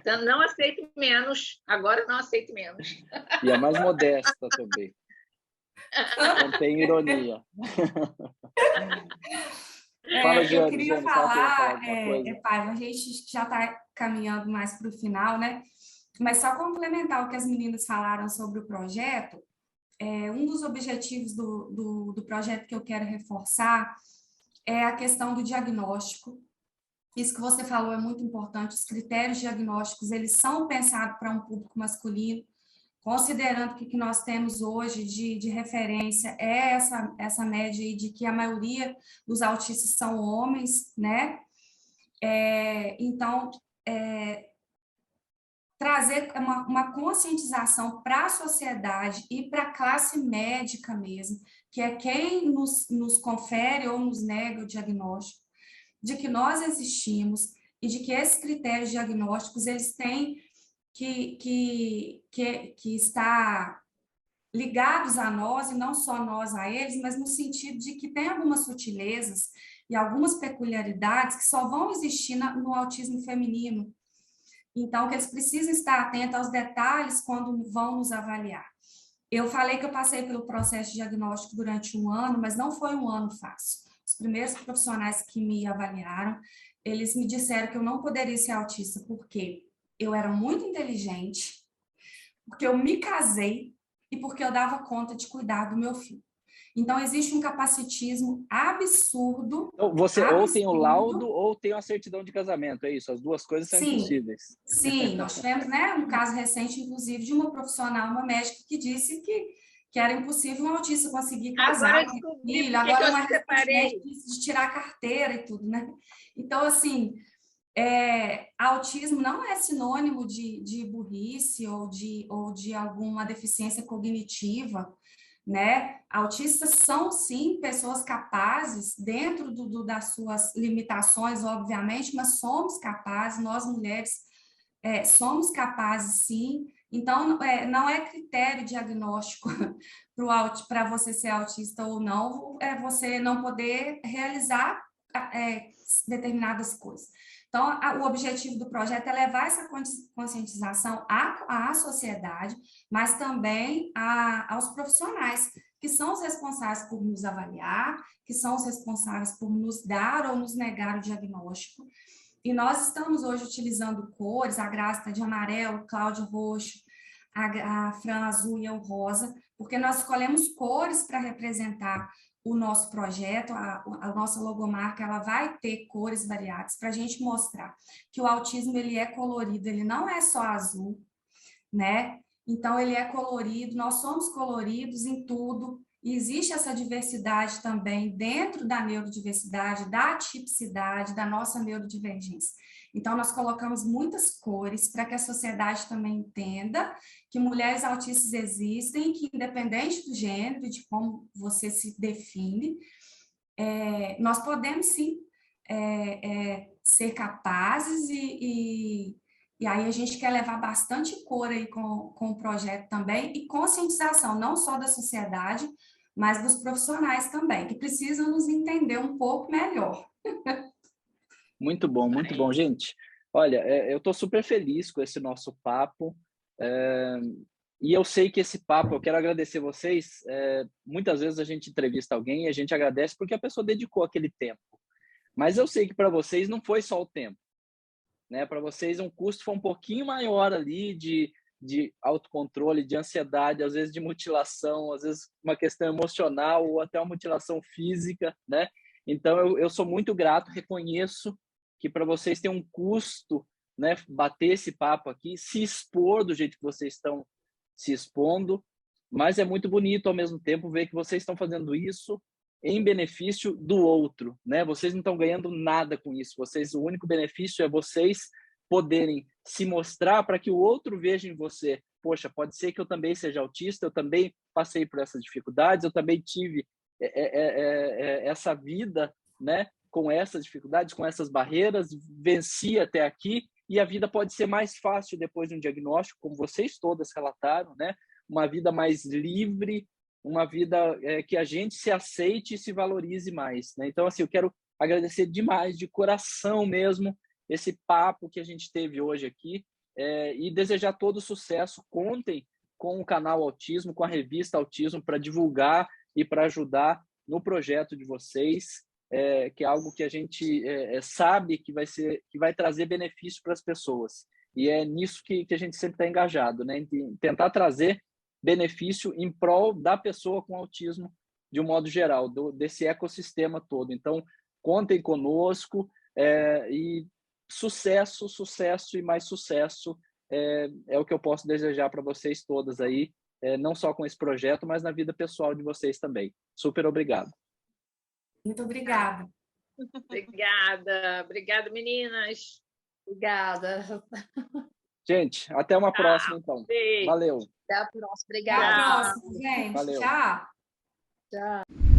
S5: Então, não aceito menos, agora não aceito menos.
S1: E a mais modesta também. Contém ironia. Fala,
S2: eu queria falar,
S1: Paiva,
S2: a gente já está caminhando mais para o final, né? Mas só complementar o que as meninas falaram sobre o projeto, um dos objetivos do projeto que eu quero reforçar é a questão do diagnóstico. Isso que você falou é muito importante. Os critérios diagnósticos, eles são pensados para um público masculino, considerando que o que nós temos hoje de referência é essa média aí de que a maioria dos autistas são homens, né? Então, trazer uma conscientização para a sociedade e para a classe médica mesmo, que é quem nos confere ou nos nega o diagnóstico, de que nós existimos e de que esses critérios diagnósticos eles têm que estar ligados a nós e não só nós a eles, mas no sentido de que tem algumas sutilezas e algumas peculiaridades que só vão existir no autismo feminino. Então, que eles precisam estar atentos aos detalhes quando vão nos avaliar. Eu falei que eu passei pelo processo de diagnóstico durante 1 ano, mas não foi um ano fácil. Os primeiros profissionais que me avaliaram, eles me disseram que eu não poderia ser autista porque eu era muito inteligente, porque eu me casei e porque eu dava conta de cuidar do meu filho. Então, existe um capacitismo absurdo.
S1: Então, você
S2: absurdo.
S1: ou tem o laudo ou tem a certidão de casamento, é isso? As duas coisas são impossíveis.
S2: Sim, nós tivemos, né, um caso recente, inclusive, de uma profissional, uma médica, que disse que era impossível um autista conseguir casar com o filho, agora uma de tirar a carteira e tudo, né? Então, assim, autismo não é sinônimo de burrice ou de alguma deficiência cognitiva, né? Autistas são, sim, pessoas capazes, dentro das suas limitações, obviamente, mas somos capazes, nós mulheres somos capazes, sim. Então, não é critério diagnóstico para você ser autista ou não, você não poder realizar determinadas coisas. Então, o objetivo do projeto é levar essa conscientização à sociedade, mas também aos profissionais, que são os responsáveis por nos avaliar, que são os responsáveis por nos dar ou nos negar o diagnóstico. E nós estamos hoje utilizando cores, a Graça está de amarelo, Cláudio roxo, a Fran azul e eu rosa, porque nós escolhemos cores para representar o nosso projeto, a nossa logomarca, ela vai ter cores variadas para a gente mostrar que o autismo ele é colorido, ele não é só azul, né? Então, ele é colorido, nós somos coloridos em tudo, e existe essa diversidade também dentro da neurodiversidade, da atipicidade, da nossa neurodivergência. Então, nós colocamos muitas cores para que a sociedade também entenda que mulheres autistas existem, que independente do gênero e de como você se define, nós podemos sim ser capazes e aí a gente quer levar bastante cor aí com o projeto também e conscientização, não só da sociedade, mas dos profissionais também, que precisam nos entender um pouco melhor.
S1: Muito bom, gente. Olha, eu estou super feliz com esse nosso papo. E eu sei que esse papo, eu quero agradecer vocês. Muitas vezes a gente entrevista alguém e a gente agradece porque a pessoa dedicou aquele tempo. Mas eu sei que para vocês não foi só o tempo, né? Para vocês um custo foi um pouquinho maior ali de autocontrole, de ansiedade, às vezes de mutilação, às vezes uma questão emocional ou até uma mutilação física, né? Então eu sou muito grato, reconheço que para vocês tem um custo, né? Bater esse papo aqui, se expor do jeito que vocês estão se expondo, mas é muito bonito ao mesmo tempo ver que vocês estão fazendo isso em benefício do outro, né? Vocês não estão ganhando nada com isso. O único benefício é vocês poderem se mostrar para que o outro veja em você. Poxa, pode ser que eu também seja autista, eu também passei por essas dificuldades, eu também tive essa vida, né? Com essas dificuldades, com essas barreiras, venci até aqui e a vida pode ser mais fácil depois de um diagnóstico, como vocês todas relataram, né? Uma vida mais livre, uma vida que a gente se aceite e se valorize mais, né? Então, assim, eu quero agradecer demais, de coração mesmo, esse papo que a gente teve hoje aqui e desejar todo sucesso. Contem com o canal Autismo, com a revista Autismo para divulgar e para ajudar no projeto de vocês, que é algo que a gente sabe que vai trazer benefício para as pessoas. E é nisso que a gente sempre está engajado, né? Em tentar trazer benefício em prol da pessoa com autismo de um modo geral, desse ecossistema todo. Então, contem conosco e sucesso e mais sucesso é o que eu posso desejar para vocês todas aí, não só com esse projeto, mas na vida pessoal de vocês também. Super obrigado.
S2: Muito obrigada.
S5: Obrigada, meninas.
S3: Obrigada.
S1: Gente, até uma próxima, então.
S5: Beijo.
S1: Valeu.
S3: Até a próxima.
S2: Até a
S3: Obrigada.
S2: próxima, gente.
S1: Valeu.
S2: Tchau.
S3: Tchau.